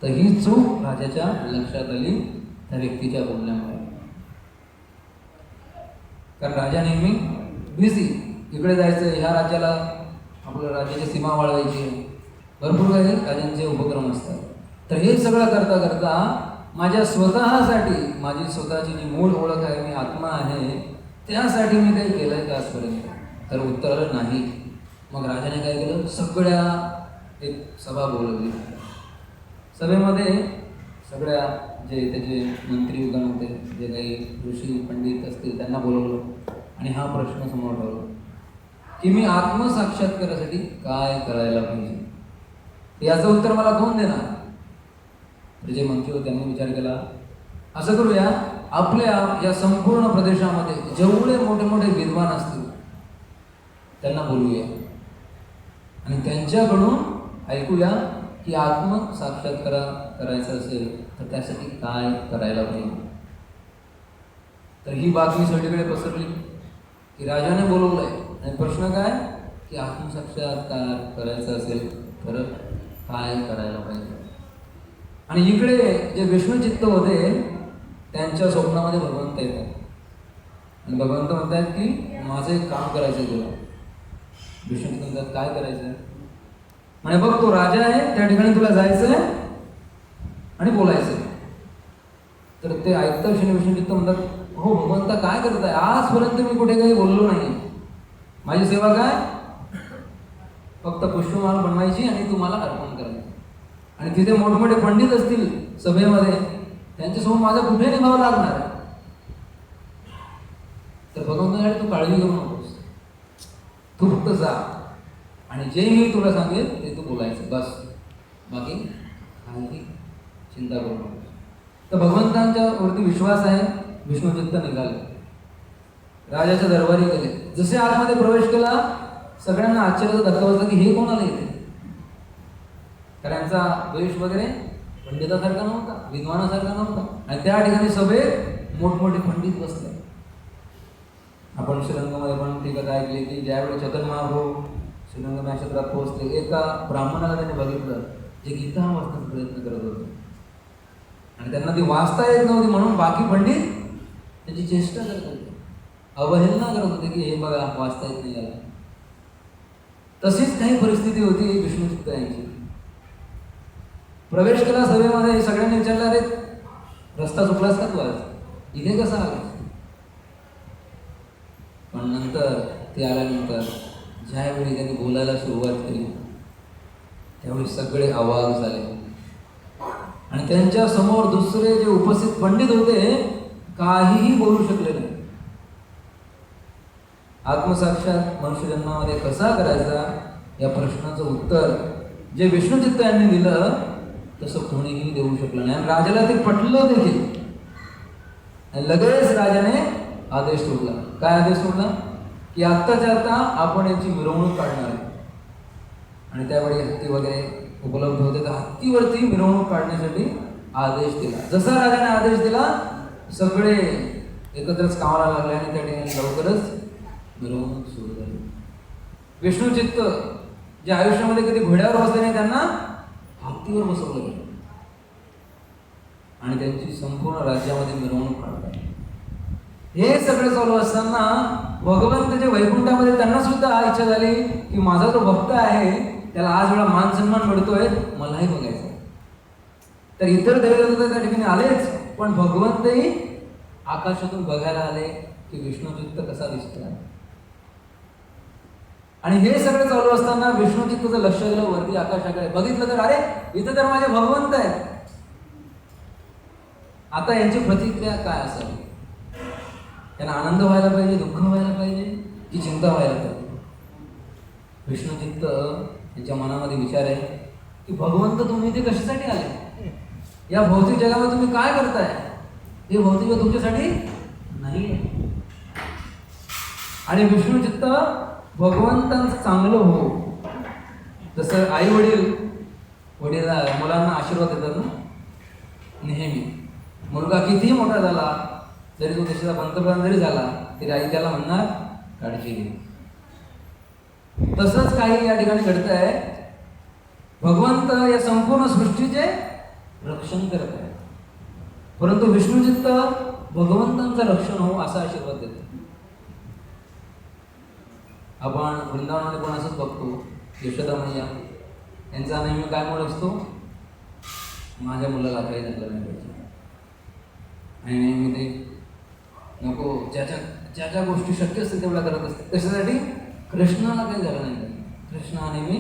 तर ही चूक राजाच्या लक्षात आली त्या व्यक्तीच्या बोलण्यामुळे. कारण राजा नेहमी बिझी, इकडे जायचं, ह्या राज्याला आपल्या राज्याची सीमा वाढवायची, भरपूर काही राजांचे उपक्रम असतात. तर हे सगळं करता करता माझ्या स्वतःसाठी, माझी स्वतःची जी मूळ ओळख आहे, मी आत्मा आहे, त्यासाठी मी काही केलं आहे का आजपर्यंत? तर उत्तर आलं नाही. मग राजाने काय केलं, सगळ्या एक सभा बोलवली. सभेमध्ये सगळ्या जे त्याचे मंत्री उगण होते, जे काही ऋषी पंडित असतील, त्यांना बोलवलं आणि हा प्रश्न समोर ठेवला की मी आत्मसाक्षात्कारासाठी काय करायला पाहिजे, याचं उत्तर मला कोण देणार? तर जे मंत्री होते त्यांनी विचार केला, असं करूया, आपल्या या संपूर्ण प्रदेशामध्ये जेवढे मोठे मोठे विद्वान असतील त्यांना बोलूया आणि त्यांच्याकडून ऐकूया की आत्मसाक्षात्कार करायचं असेल तर त्यासाठी काय करायला पाहिजे. तर ही बातमी सगळीकडे पसरली की राजाने बोलवलंय आणि प्रश्न काय की आत्मसाक्षात्कार करायचा असेल तर काय करायला पाहिजे. आणि इकडे जे विष्णुचित्त होते त्यांच्या स्वप्नामध्ये भगवंत येतात आणि भगवंत म्हणतात की माझं एक काम करायचं आहे तुला. विष्णुचित्त म्हणतात काय करायचं आहे? म्हणे बघ तो राजा आहे, त्या ठिकाणी तुला जायचं आहे आणि बोलायचं. तर ते ऐकता क्षणी विष्णुचित्त म्हणतात, हो भगवंता काय करताय, आजपर्यंत मी कुठे काही बोललो नाही, माझी सेवा काय, फक्त पुष्पमाळ बनवायची आणि तुम्हाला अर्पण करायचं. आणि तिथे मोठमोठे पंडित असतील सभेमध्ये, त्यांच्यासमोर माझा कुठे निभाव लागणार आहे. तर भगवंताकडे तू काळजी करू नकोस, तू फक्त जा आणि जे मी तुला सांगेल ते तू बोलायचं, बस, बाकी काही चिंता करू नकोस. तर भगवंतांच्या वरती विश्वास आहे. विष्णुचित्त निघाले, राजाच्या दरबारी गेले. जसे आतमध्ये प्रवेश केला सगळ्यांना आश्चर्याचा धक्का बसला की हे कोण आले इथे. कारण यांचा वेश वगैरे पंडितासारखा नव्हता, विद्वानासारखा नव्हता. आणि त्या ठिकाणी सभेत मोठमोठे पंडित बसले. आपण श्रीरंगामध्ये पण ती कथा ऐकली की ज्यावेळी चतुर महाप्रभू श्रीरंग नक्षत्रात पोहोचले, एका ब्राह्मणाला त्यांनी बघितलं जे गीता वाचण्याचा प्रयत्न करत होते आणि त्यांना ती वाचता येत नव्हती, म्हणून बाकी पंडित त्याची चेष्टा करत होते, अवहेलना करत होते की हे बघा वाचता येत नाही याला. तशीच काही परिस्थिती होती विष्णुचित्त यांची. प्रवेश केला सभेमध्ये, सगळ्यांनी विचारलं, अरे रस्ता चुकलास का तू आज, इथे कसा आलास? पण नंतर ते आल्यानंतर ज्यावेळी त्यांनी बोलायला सुरुवात केली त्यावेळी सगळे अवाक झाले आणि त्यांच्या समोर दुसरे जे उपस्थित पंडित होते काहीही बोलू शकले नाही. आत्मसाक्षात मनुष्य जन्मामध्ये कसा करायचा या प्रश्नाचं उत्तर जे विष्णुचित्त यांनी दिलं तसं कोणीही देऊ शकलं नाही. आणि राजाला ते पटलं देखील. आणि लगेच राजाने आदेश सोडला. काय आदेश सोडला की आत्ताच्या आत्ता आपण याची मिरवणूक काढणार आहे. आणि त्यावेळी हत्ती वगैरे उपलब्ध होते, तर हत्तीवरती मिरवणूक काढण्यासाठी आदेश दिला. जसा राजाने आदेश दिला सगळे एकत्रच कामाला लागले आणि त्या ठिकाणी लवकरच मिरवणूक सुरू झाली. विष्णुचित्त जे आयुष्यामध्ये कधी घोड्यावर बसले नाही त्यांना हत्तीवर बसवलं गेलं आणि त्यांची संपूर्ण राज्यामध्ये मिरवणूक काढतात. हे सगळं चालू असताना भगवंत जे वैकुंठामध्ये त्यांना सुद्धा इच्छा झाली की माझा जो भक्त आहे त्याला आज वेळा मान सन्मान मिळतोय, मलाही बघायचं. तर इतर देवता त्या ठिकाणी आलेच, पण भगवंतही आकाशातून बघायला आले की विष्णुचित्त कसा दिसतोय. आणि हे सगळं चालू असताना विष्णुचित्तचं लक्ष गेलं वरती आकाशाकडे. बघितलं तर अरे इथे तर माझे भगवंत आहेत. आता यांची प्रतिक्रिया काय असावी? त्यांना आनंद व्हायला पाहिजे, दुःख व्हायला पाहिजे की चिंता व्हायला पाहिजे? विष्णुचित्त यांच्या मनामध्ये विचार आहे की भगवंत तुम्ही इथे कशासाठी आले? या भौतिक जगामध्ये तुम्ही काय करताय? हे भौतिक जग तुमच्यासाठी नाही. आणि विष्णू चित्त भगवंतांचं चांगलं हो. जसं आई वडील मुलांना आशीर्वाद देतात ना नेहमी. मुलगा कितीही मोठा झाला जरी तो देशाचा पंतप्रधान जरी झाला तरी आई त्याला म्हणणार काळजी घे. तसंच काही या ठिकाणी घडत आहे. भगवंत या संपूर्ण सृष्टीचे रक्षण करत आहे, परंतु विष्णुचित्त भगवंतांचं रक्षण हो असा आशीर्वाद देतो. आपण वृंदावनामध्ये पण असंच बघतो. यशोदा मैया यांचा नेहमी काय मूड असतो, माझ्या मुलाला काही झालं नाही पाहिजे. आणि नेहमी ते नको ज्या ज्या गोष्टी शक्य असतील तेवढ्या करत असते. कशासाठी? कृष्णाला काही झालं नाही पाहिजे, कृष्ण हा नेहमी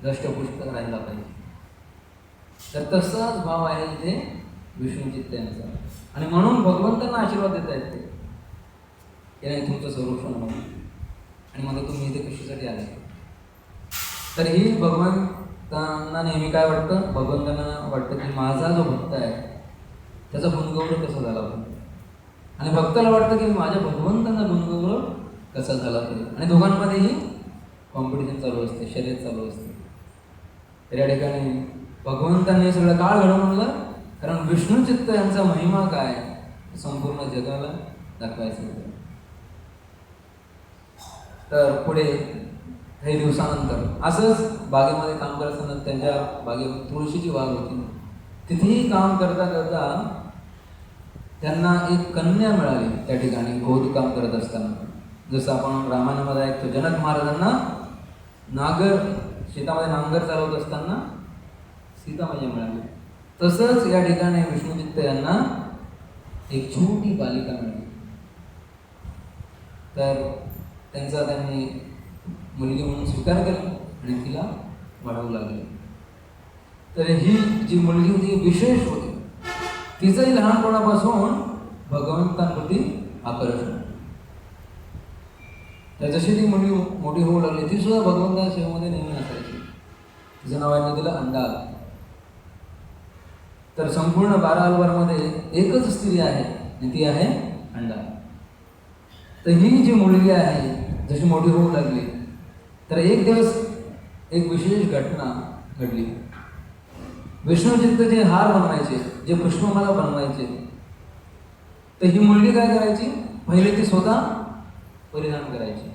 दष्टपुष्ट राहिला पाहिजे. तर तसाच भाव आहे इथे विष्णुचित्त यांचा. आणि म्हणून भगवंतांना आशीर्वाद देता येते की नाही तुमचं संरक्षण म्हणून. आणि मग तुम्ही इथे कशासाठी आले? तर ही भगवंतांना नेहमी काय वाटतं, भगवंतांना वाटतं की माझा जो भक्त आहे त्याचा गुणगौरव कसा झाला पाहिजे, आणि भक्ताला वाटतं की माझ्या भगवंतांना गुणगौरव कसा झाला पाहिजे. आणि दोघांमध्येही कॉम्पिटिशन चालू असते, शर्यत चालू असते. तर या ठिकाणी भगवंतांनी सगळं काळ घडवून आणलं, कारण विष्णुचित्त यांचा महिमा काय संपूर्ण जगाला दाखवायचं होतं. तर पुढे काही दिवसानंतर असंच बागेमध्ये काम करत असताना त्यांच्या बागेत तुळशीची बाग होती. तिथेही काम करता करता त्यांना एक कन्या मिळाली. त्या ठिकाणी बौद्ध काम करत असताना, जसं आपण रामायणामध्ये ऐकतो जनक महाराजांना शेतामध्ये नांगर चालवत असताना सीतामाई मिळाली. तसंच या ठिकाणी विष्णुचित्त यांना एक छोटी बालिका मिळाली. तर त्यांनी मुलगी म्हणून स्वीकार केला आणि तिला वाढवू लागले. तर ही जी मुलगी होती विशेष होती. तिचंही लहानपणापासून भगवंतांप्रती आकर्षण. तर जशी ती मुलगी मोठी होऊ लागली ती सुद्धा भगवंताच्या सेवेमध्ये नेहमी असायची. तिचं नाव आहे दिलं अंडाल. तर संपूर्ण 12 अलवारमध्ये एकच स्त्री आहे आणि ती आहे अंडाल. तर ही जी मुलगी आहे जशी मोठी होऊ लागली तर एक दिवस एक विशेष घटना घडली. विष्णुचित्त जे हार बनवायचे, जे पुष्पमाला बनवायचे, तर ही मुलगी काय करायची, पहिले ती स्वतः परिधान करायची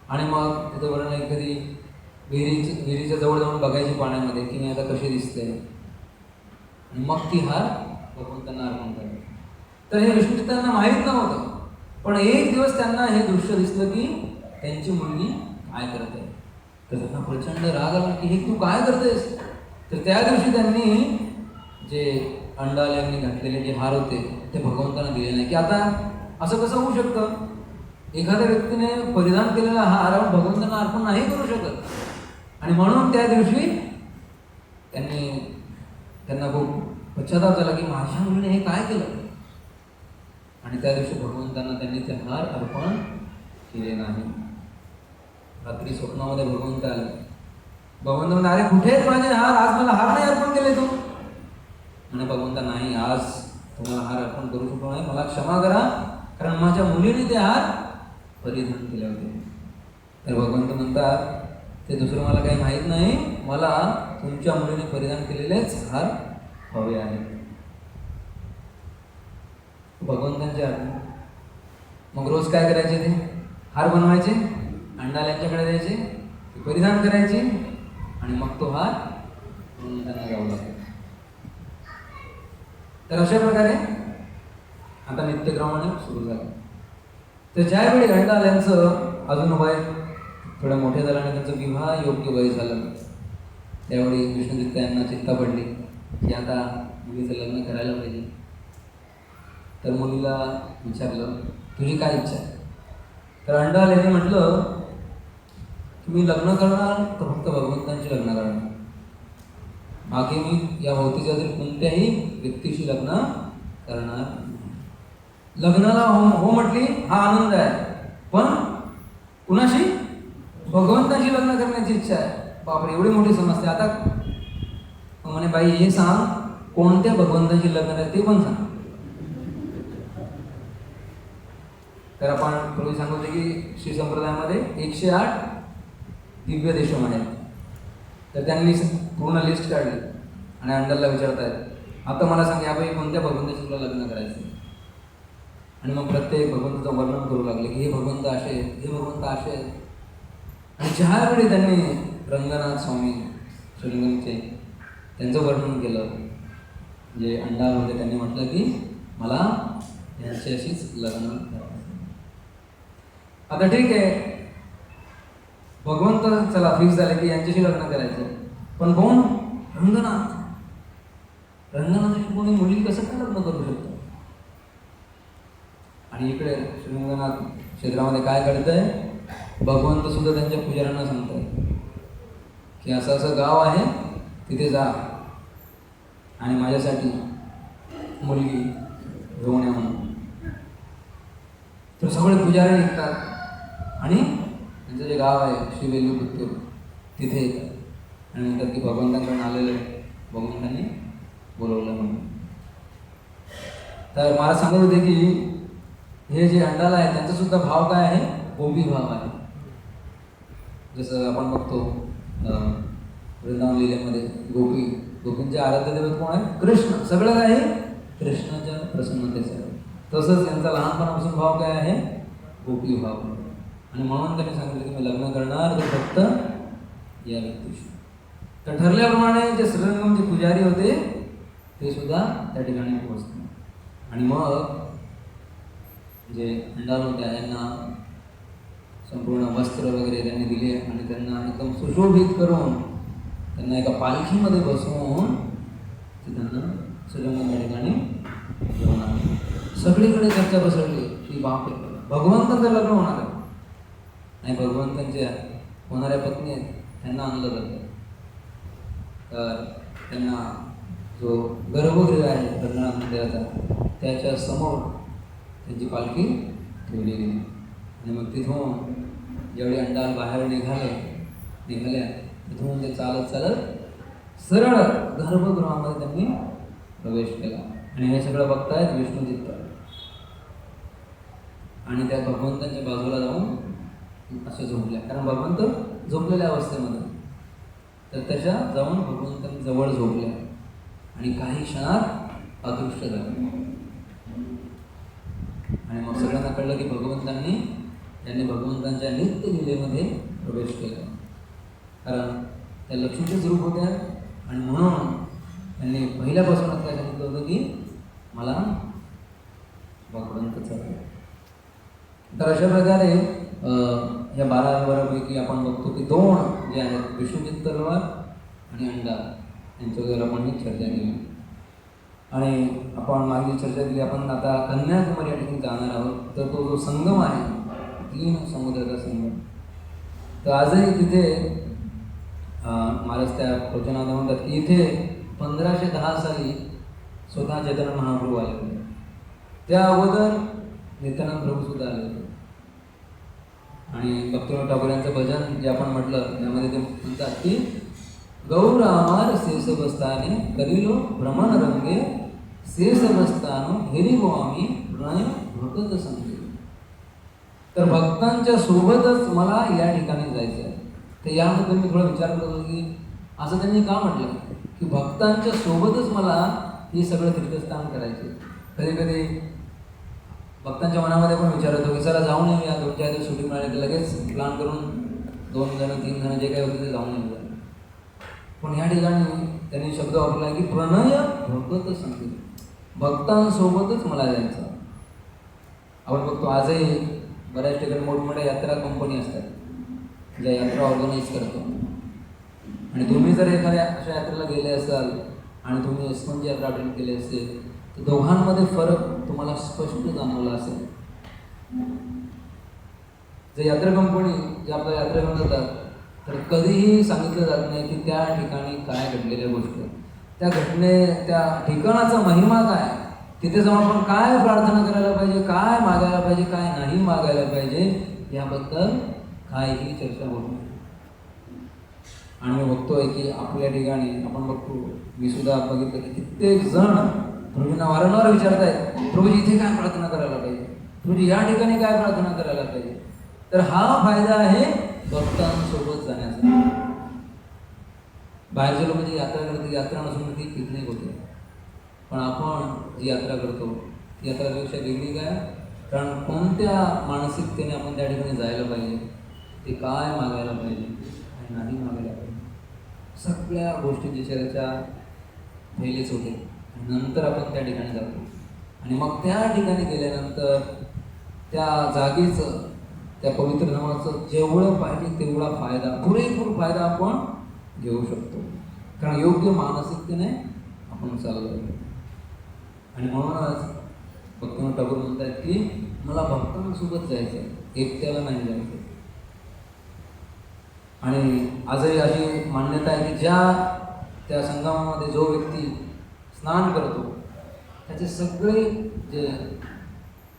आणि मग तिथं वरून एखादी विहिरीच्या जवळ जाऊन बघायची पाण्यामध्ये की मी आता कशी दिसते, आणि मग ती हार भगवंतांना अर्पण करायची. तर हे विष्णुचित्तांना माहीत नव्हतं, पण एक दिवस त्यांना हे दृश्य दिसलं की त्यांची मुलगी काय करते. तर त्यांना प्रचंड राग आला की हे तू काय करतेस. तर त्या दिवशी त्यांनी जे अंडाल यांनी घातलेले जे हार होते ते भगवंतांना दिले नाही. की आता असं कसं होऊ शकतं, एखाद्या व्यक्तीने परिधान केलेला हार आपण भगवंतांना अर्पण नाही करू शकत. आणि म्हणून त्या दिवशी त्यांना खूप पश्चाताप झाला की माझ्या मुलीने हे काय केलं. आणि त्या दिवशी भगवंतांना त्यांनी ते हार अर्पण केले नाही. रात्री स्वप्नामध्ये भगवंत आले. भगवंत म्हणते अरे कुठे आहेत माझे हार, आज मला हार नाही अर्पण केले तू. म्हणे भगवंता नाही, आज तुम्हाला हार अर्पण करू शकतो नाही, मला क्षमा करा, कारण माझ्या मुलीने ते हार परिधान केले होते. तर भगवंत म्हणतात ते दुसरं मला काही माहीत नाही, मला तुमच्या मुलीने परिधान केलेलेच हार हवे आहेत. भगवंतांचे आज्ञा. मग रोज काय करायचे, ते हार बनवायचे, अंडाल यांच्याकडे द्यायचे, परिधान करायचे आणि मग तो हार भगवंतांना जाऊ लागतो. तर अशा प्रकारे आता नित्यक्रमाने सुरू झालं. तर ज्यावेळी अंडाल यांचं अजून वय थोडं मोठे झालं आणि त्यांचं विवाह योग्य वय झालं, त्यावेळी विष्णुचित्त यांना चिंता पडली की आता मुलीचं लग्न करायला पाहिजे. तर मुलीला विचारलं तुझी काय इच्छा आहे. तर अंडाल यांनी म्हटलं की मी लग्न करणार तर फक्त भगवंतांशी लग्न करणार, बाकी मी या भोवतीच्या कोणत्याही व्यक्तीशी लग्न करणार. लग्नाला हो म्हटली, हा आनंद आहे, पण कुणाशी, भगवंताशी लग्न करण्याची इच्छा आहे. बापरे एवढी मोठी समस्या. आता म्हणे बाई हे सांग कोणत्या भगवंताशी लग्न आहे ते पण सांग. तर आपण पूर्वी सांगतो की श्री संप्रदायामध्ये 108 दिव्य देशम आहेत. तर त्यांनी पूर्ण लिस्ट काढली आणि अंडाला विचारतायत आता मला सांग यापैकी कोणत्या भगवंताशी तुला लग्न करायचं. आणि मग प्रत्येक भगवंताचं वर्णन करू लागले की हे भगवंत असे आहेत, हे भगवंत असे आहेत. आणि ज्यावेळी त्यांनी रंगनाथ स्वामी श्रीरंगमचे त्यांचं वर्णन केलं, जे अंडाल होते त्यांनी म्हटलं की मला यांच्याशीच लग्न करायचं. आता ठीक आहे, भगवंत चला फिक्स झाले की यांच्याशी लग्न करायचं, पण कोण? रंगनाथ. रंगनाथाशी कोणी मुली कसं काय लग्न करू शकतो? आणि इकडे श्रीरंगनाथ क्षेत्रामध्ये काय घडतंय, भगवंत सुद्धा त्यांच्या पुजाऱ्यांना सांगतात की असं असं गाव आहे, तिथे जा आणि माझ्यासाठी मुलगी घेऊन या म्हणून. तर सगळे पुजारी निघतात आणि त्यांचं जे गाव आहे श्रीवेल्लुपुत्तूर तिथे येतात आणि म्हणतात की भगवंतांकडून आलेलं भगवंतांनी बोलवलं म्हणून. तर मला सांगत होते की हे जे अंडाला आहे त्यांचा सुद्धा भाव काय आहे? गोपी भाव आहे. जसं आपण बघतो वृंदावन लीलेमध्ये गोपींचे आराध्य दैवत कोण आहे? कृष्ण. सगळं काय आहे? कृष्णाच्या प्रसन्नतेचं. तसंच यांचा लहानपणापासून भाव काय आहे? गोपी भाव. आणि म्हणून त्यांनी सांगितलं की मी लग्न करणार तर फक्त या व्यक्तीशी. तर ठरल्याप्रमाणे जे श्रीरंगमचे पुजारी होते ते सुद्धा त्या ठिकाणी पोहोचले. आणि मग जे अंडाल होत्या यांना संपूर्ण वस्त्र वगैरे त्यांनी दिले आणि त्यांना एकदम सुशोभित करून त्यांना एका पालखीमध्ये बसवून ते त्यांना श्रीरंगमच्या ठिकाणी घेऊन आले. सगळीकडे चर्चा पसरली की बाप भगवंतांचं लग्न होणार आहे आणि भगवंतांच्या होणाऱ्या पत्नी आहेत त्यांना आणलं जातं. तर त्यांना जो गर्भगृह आहे रंगनाथ मंदिराचा त्याच्या समोर त्यांची पालखी ठेवली गेली. आणि मग तिथून जेवढे अंडाल बाहेर निघाल्या तिथून ते चालत सरळ गर्भगृहामध्ये त्यांनी प्रवेश केला. आणि हे सगळं बघतायत विष्णुचित्त. आणि त्या भगवंतांच्या बाजूला जाऊन असे झोपल्या, कारण भगवंत झोपलेल्या अवस्थेमध्ये. तर त्याच्या जाऊन भगवंतांजवळ झोपल्या आणि काही क्षणात अदृश्य झाले. आणि मग सगळ्यांना कळलं की त्यांनी भगवंतांच्या नित्य लीलेमध्ये प्रवेश केला, कारण त्या लक्ष्मीचेच रूप होत्या. आणि म्हणून त्यांनी पहिल्यापासूनच काय सांगितलं होतं की मला भगवंत चालू. तर अशा प्रकारे या 12 आपण बघतो की 2 जे आहेत विष्णुचित्त तलवार आणि अंडा यांच्याबद्दल आपण ही चर्चा केली. आणि आपण मागील चर्चा केली आपण आता कन्याकुमारी या ठिकाणी जाणार आहोत. तर तो जो संगम आहे 3 समुद्राचा संगम, तर आजही तिथे महाराज त्या प्रवचनात म्हणतात की इथे 1510 साली स्वतः चैतन्य महाप्रभू आले होते. त्या अगोदर नित्यानंद प्रभू सुद्धा आले होते. आणि भक्तिविनोद ठाकूर यांचं भजन जे आपण म्हटलं त्यामध्ये ते म्हणतात की गौर आमार शेष बसताने करिलो भ्रमण रंगे शेष बसतानो हेरिगो आम्ही प्रणय भक्त संगे. तर भक्तांच्या सोबतच मला या ठिकाणी जायचं आहे. तर याबद्दल मी थोडा विचार करत होतो की असं त्यांनी का म्हटलं की भक्तांच्या सोबतच मला हे सगळं तीर्थस्थान करायचे. कधी कधी भक्तांच्या मनामध्ये पण विचार होतो की चला जाऊन येऊया, 2-4 दिवस सुट्टी मिळाली तर लगेच प्लॅन करून 2 जण 3 जण जे काही होते ते जाऊन येऊया. पण या ठिकाणी त्यांनी शब्द वापरला की प्रणय भक्त संगे, भक्तांसोबतच मला जायचं. आपण बघतो आजही बऱ्याच ठिकाणी मोठमोठ्या यात्रा कंपनी असतात ज्या यात्रा ऑर्गनाईज करतो. आणि तुम्ही जर एखाद्या अशा यात्रेला गेले असाल आणि तुम्ही इस्कॉनची यात्रा अटेंड केली असेल तर दोघांमध्ये फरक तुम्हाला स्पष्ट जाणवला असेल. जे यात्रा कंपनी जे आपल्या यात्रा घेऊन जातात तर कधीही सांगितलं जात नाही की त्या ठिकाणी काय घडलेल्या गोष्टी, त्या त्या ठिकाणाचा महिमा काय, तिथे जाऊन आपण काय प्रार्थना करायला पाहिजे, काय मागायला पाहिजे, काय नाही मागायला पाहिजे, याबद्दल काहीही चर्चा होत नाही. आणि मी बघतोय की आपल्या ठिकाणी आपण बघतो, मी सुद्धा बघितलं की कित्येक जण प्रभूंना वारंवार विचारतायत प्रभूजी इथे काय प्रार्थना करायला पाहिजे, म्हणजे या ठिकाणी काय प्रार्थना करायला पाहिजे? तर हा फायदा आहे भक्तांसोबत जाण्याचा. बाहेरचे लोक जी यात्रा करते, यात्रा नसून ती पिकनिक होते. पण आपण जी यात्रा करतो ती यात्रापेक्षा वेगळी काय? कारण कोणत्या मानसिकतेने आपण त्या ठिकाणी जायला पाहिजे, ते काय मागायला पाहिजे आणि नाही मागायला पाहिजे, सगळ्या गोष्टीची चर्चा पहिलेच होते. नंतर आपण त्या ठिकाणी जातो आणि मग त्या ठिकाणी गेल्यानंतर त्या जागेचं, त्या पवित्र नामाचं जेवढं पाहिजे तेवढा फायदा, पुरेपूर फायदा आपण घेऊ शकतो. कारण योग्य मानसिकतेने आपण चाललो. आणि म्हणूनच भक्तिनाथ ठाकूर म्हणतात की मला भक्तांसोबत जायचं आहे, एकट्याला नाही जायचं. आणि आजही अशी मान्यता आहे की त्या संगमामध्ये जो व्यक्ती स्नान करतो त्याचे सगळे जे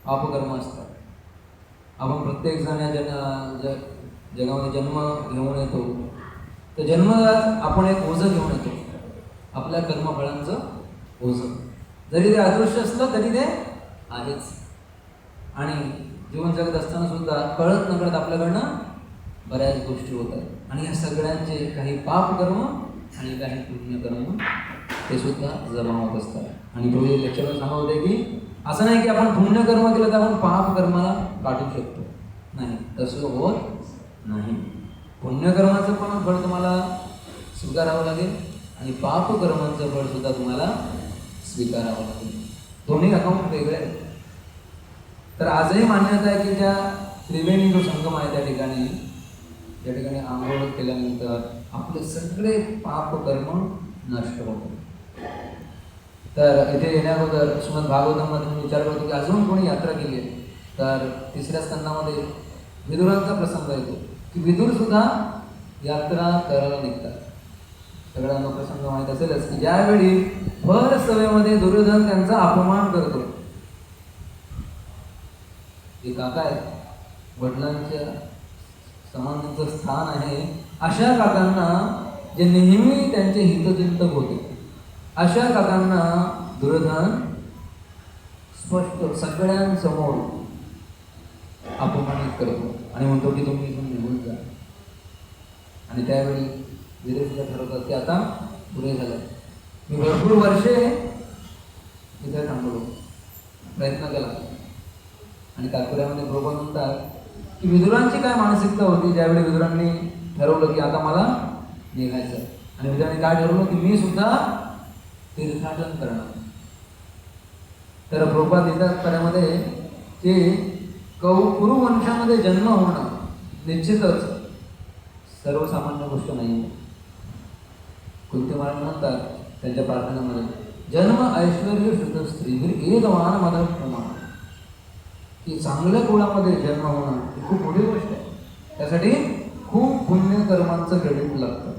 पापकर्म असतात, आपण प्रत्येकजण या जगामध्ये जन्म घेऊन येतो, तर जन्मात आपण एक ओझं घेऊन येतो, आपल्या कर्मफळांचं ओझं. जरी ते अदृश्य असलं तरी ते आहेच. आणि जीवन जगत असताना सुद्धा कळत नकळत आपल्याकडनं बऱ्याच गोष्टी होतात आणि या सगळ्यांचे काही पापकर्म आणि काही पुण्यकर्म ते सुद्धा जमा होत असतात. आणि पुढे लेक्चरला सांगत होते की असं नाही की आपण पुण्यकर्म केलं तर आपण पापकर्माला काढू शकतो, नाही, तसं होत नाही. पुण्यकर्माचं पण फळ तुम्हाला स्वीकारावं लागेल आणि पापकर्मांचं फळ सुद्धा तुम्हाला स्वीकारावं लागेल. दोन्ही अकाउंट वेगळे आहेत. तर आजही मान्यता आहे की त्या त्रिवेणी जो संगम आहे त्या ठिकाणी आंघोळ केल्यानंतर आपले सगळे पापकर्म नष्ट होतात. तर इथे येण्याबद्दल श्रीमद भागवतामध्ये मी विचार करतो की अजून कोणी यात्रा केली आहे, तर तिसऱ्या स्कंदामध्ये विदुरांचा प्रसंग येतो की विदुर सुद्धा यात्रा करायला निघतात. सगळ्यांना प्रसंग माहीत असेलच की ज्यावेळी भर सभेमध्ये दुर्योधन त्यांचा अपमान करतो. जे काका आहेत, वडिलांच्या समान त्यांचं स्थान आहे, अशा काकांना जे नेहमी त्यांचे हितचिंतक होते, अशा काकांना दुर्योधन स्पष्ट सगळ्यांसमोर अपमानित करतो आणि म्हणतो की तुम्ही इथून निघून जा. आणि त्यावेळी विदुर सुद्धा ठरवतात की आता पुढे झालं, मी भरपूर वर्षे तिथे थांबलो, प्रयत्न केला. आणि तात्पर्यामध्ये बरोबर म्हणतात की विदुरांची काय मानसिकता होती ज्यावेळी विदुरांनी ठरवलं की आता मला निघायचं. आणि विदुरांनी काय ठरवलं की मी सुद्धा तीर्थाटन करणार. तर प्रभुपाद लिहितात पर्यामध्ये की कुरु वंशामध्ये जन्म होणं निश्चितच सर्वसामान्य गोष्ट नाही. कुंती महाराज म्हणतात त्यांच्या प्रार्थनेमध्ये, जन्म ऐश्वर्य शुद्ध स्त्री एकवान मदत प्रमाण, की चांगल्या कुळामध्ये जन्म होणं ही खूप मोठी गोष्ट आहे. त्यासाठी खूप पुण्यकर्मांचं क्रेडिट लागतं.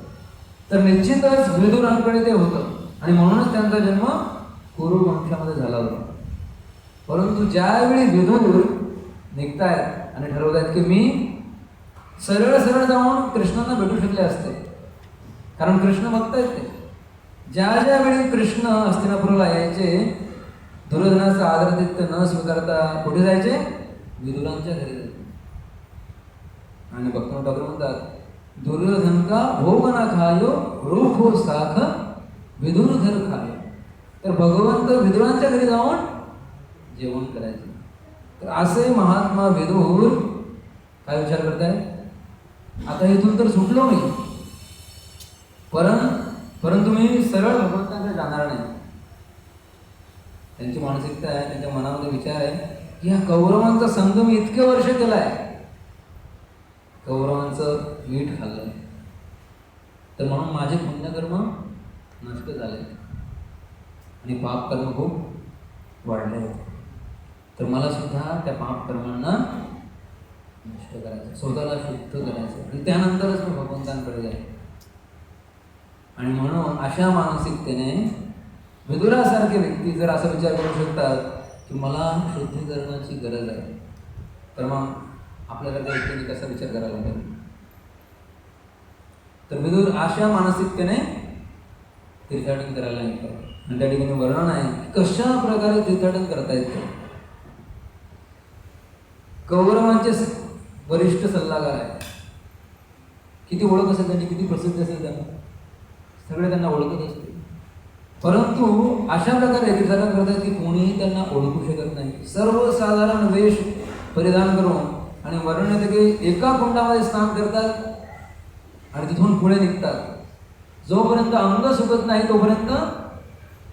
तर निश्चितच विदुरांकडे ते होतं आणि म्हणूनच त्यांचा जन्म कुरु वंशामध्ये झाला होता. परंतु ज्यावेळी विदुर निघतायत आणि ठरवतायत की मी सरळ सरळ जाऊन कृष्णांना भेटू शकले असते, कारण कृष्ण बघतायत ते. ज्यावेळी कृष्ण हस्तिनापुराला यायचे, दुर्योधनाचं आदरातिथ्य न स्वीकारता कुठे जायचे? विदुरांच्या घरी जायचे. आणि भक्तिनाथ ठाकूर म्हणतात, दुर्योधन का भोग ना खायो रूप हो साख विदुर घर खायो. तर भगवंत विदुरांच्या घरी जाऊन जेवण करायचे. तर असे महात्मा विदुर काय विचार करताय, आता इथून तर सुटलो मी, परंतु मी सरळ भगवंतांकडे जाणार नाही. त्यांची मानसिकता आहे, त्यांच्या मनामध्ये विचार आहे की ह्या कौरवांचा संघ मी इतके वर्ष केलाय, कौरवांचं मीठ खाल्लंय, तर म्हणून माझे पुण्यकर्म नष्ट झाले आणि पापकर्म खूप वाढले. तर मला सुद्धा त्या पापकर्मांना नष्ट करायचं, स्वतःला शुद्ध करायचं आणि त्यानंतरच मी भगवंतांकडे जाईल. आणि म्हणून अशा मानसिकतेने विदुरासारखे व्यक्ती जर असा विचार करू शकतात की मला शुद्धीकरणाची गरज आहे, तर मग आपल्याला त्या व्यक्तीने कसा विचार करायला लागेल. तर विदुर अशा मानसिकतेने तीर्थाटन करायला निघतात आणि त्या ठिकाणी वर्णन आहे कशा प्रकारे तीर्थाटन करता येतं. कौरवांचे वरिष्ठ सल्लागार आहे. किती ओळख असेल त्यांनी, किती प्रसिद्ध असेल त्यांना, सगळे त्यांना ओळखत असते. परंतु अशा प्रकारे तीर्थाटन करतात की कोणीही त्यांना ओळखू शकत नाही. सर्वसाधारण वेश परिधान करून आणि वर्णन येते की एका कुंडामध्ये स्नान करतात आणि तिथून पुढे निघतात. जोपर्यंत अंग सुकत नाही तोपर्यंत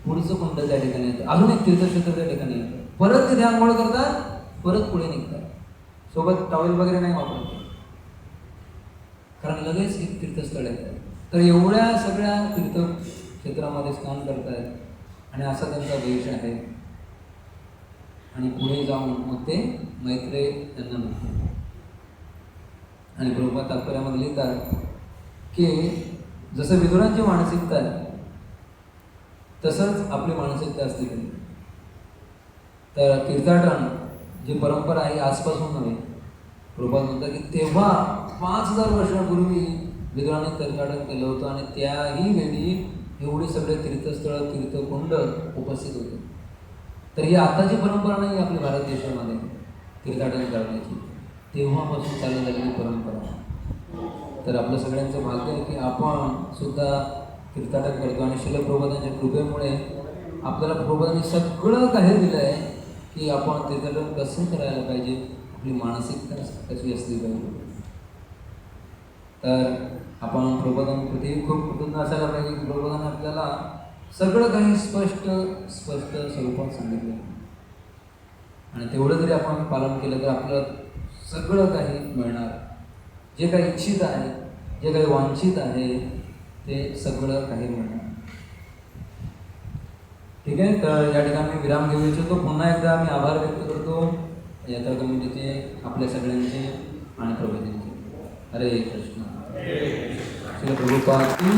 पुढचं कुंड त्या ठिकाणी येतं, अजून एक तीर्थक्षेत्र त्या ठिकाणी येतं. परत तिथे आंघोळ करतात, परत पुढे निघतात. सोबत टॉवेल वगैरे नाही वापरत, कारण लगेच एक तीर्थस्थळ येतं. तर एवढ्या सगळ्या तीर्थक्षेत्रामध्ये स्नान करतायत आणि असा त्यांचा वेश आहे. आणि पुढे जाऊन मग ते मैत्रेय त्यांना म्हणतात. आणि प्रभुपाद तात्पर्यामध्ये लिहितात की जसं विदुरांची मानसिकता आहे तसंच आपली मानसिकता असते. तर तीर्थाटन जी परंपरा आहे आजपासून नव्हे. प्रभुपाद म्हणतात की तेव्हा 5000 वर्षांपूर्वी विदुरांनी तीर्थाटन केलं होतं आणि त्याही वेळी एवढी सगळे तीर्थस्थळ तीर्थकुंड उपस्थित होते. तर ही आताची परंपरा नाही आपल्या भारत देशामध्ये तीर्थाटन करण्याची, तेव्हापासून चालू झालेली परंपरा. तर आपलं सगळ्यांचं भाग्य आहे की आपण सुद्धा तीर्थाटन करतो आणि श्रील प्रभुपादांच्या कृपेमुळे आपल्याला प्रभुपादांनी सगळं काही दिलं आहे की आपण तीर्थाटन कसं करायला पाहिजे, आपली मानसिकता कशी असली पाहिजे. तर आपण प्रभुपादांप्रती खूप कृतज्ञ असायला पाहिजे की प्रभुपादांनी आपल्याला सगळं काही स्पष्ट स्वरूपात सांगितलं आणि तेवढं जरी आपण पालन केलं तर आपलं सगळं काही मिळणार. जे काही इच्छित आहे, जे काही वांछित आहे ते सगळं काही मिळणार. ठीक आहे. तर या ठिकाणी मी विराम घेऊ इच्छितो. पुन्हा एकदा मी आभार व्यक्त करतो यात्रा कमिटीचे, आपल्या सगळ्यांचे आणि प्रभूजींचे. हरे कृष्ण. श्री प्रभुपाद की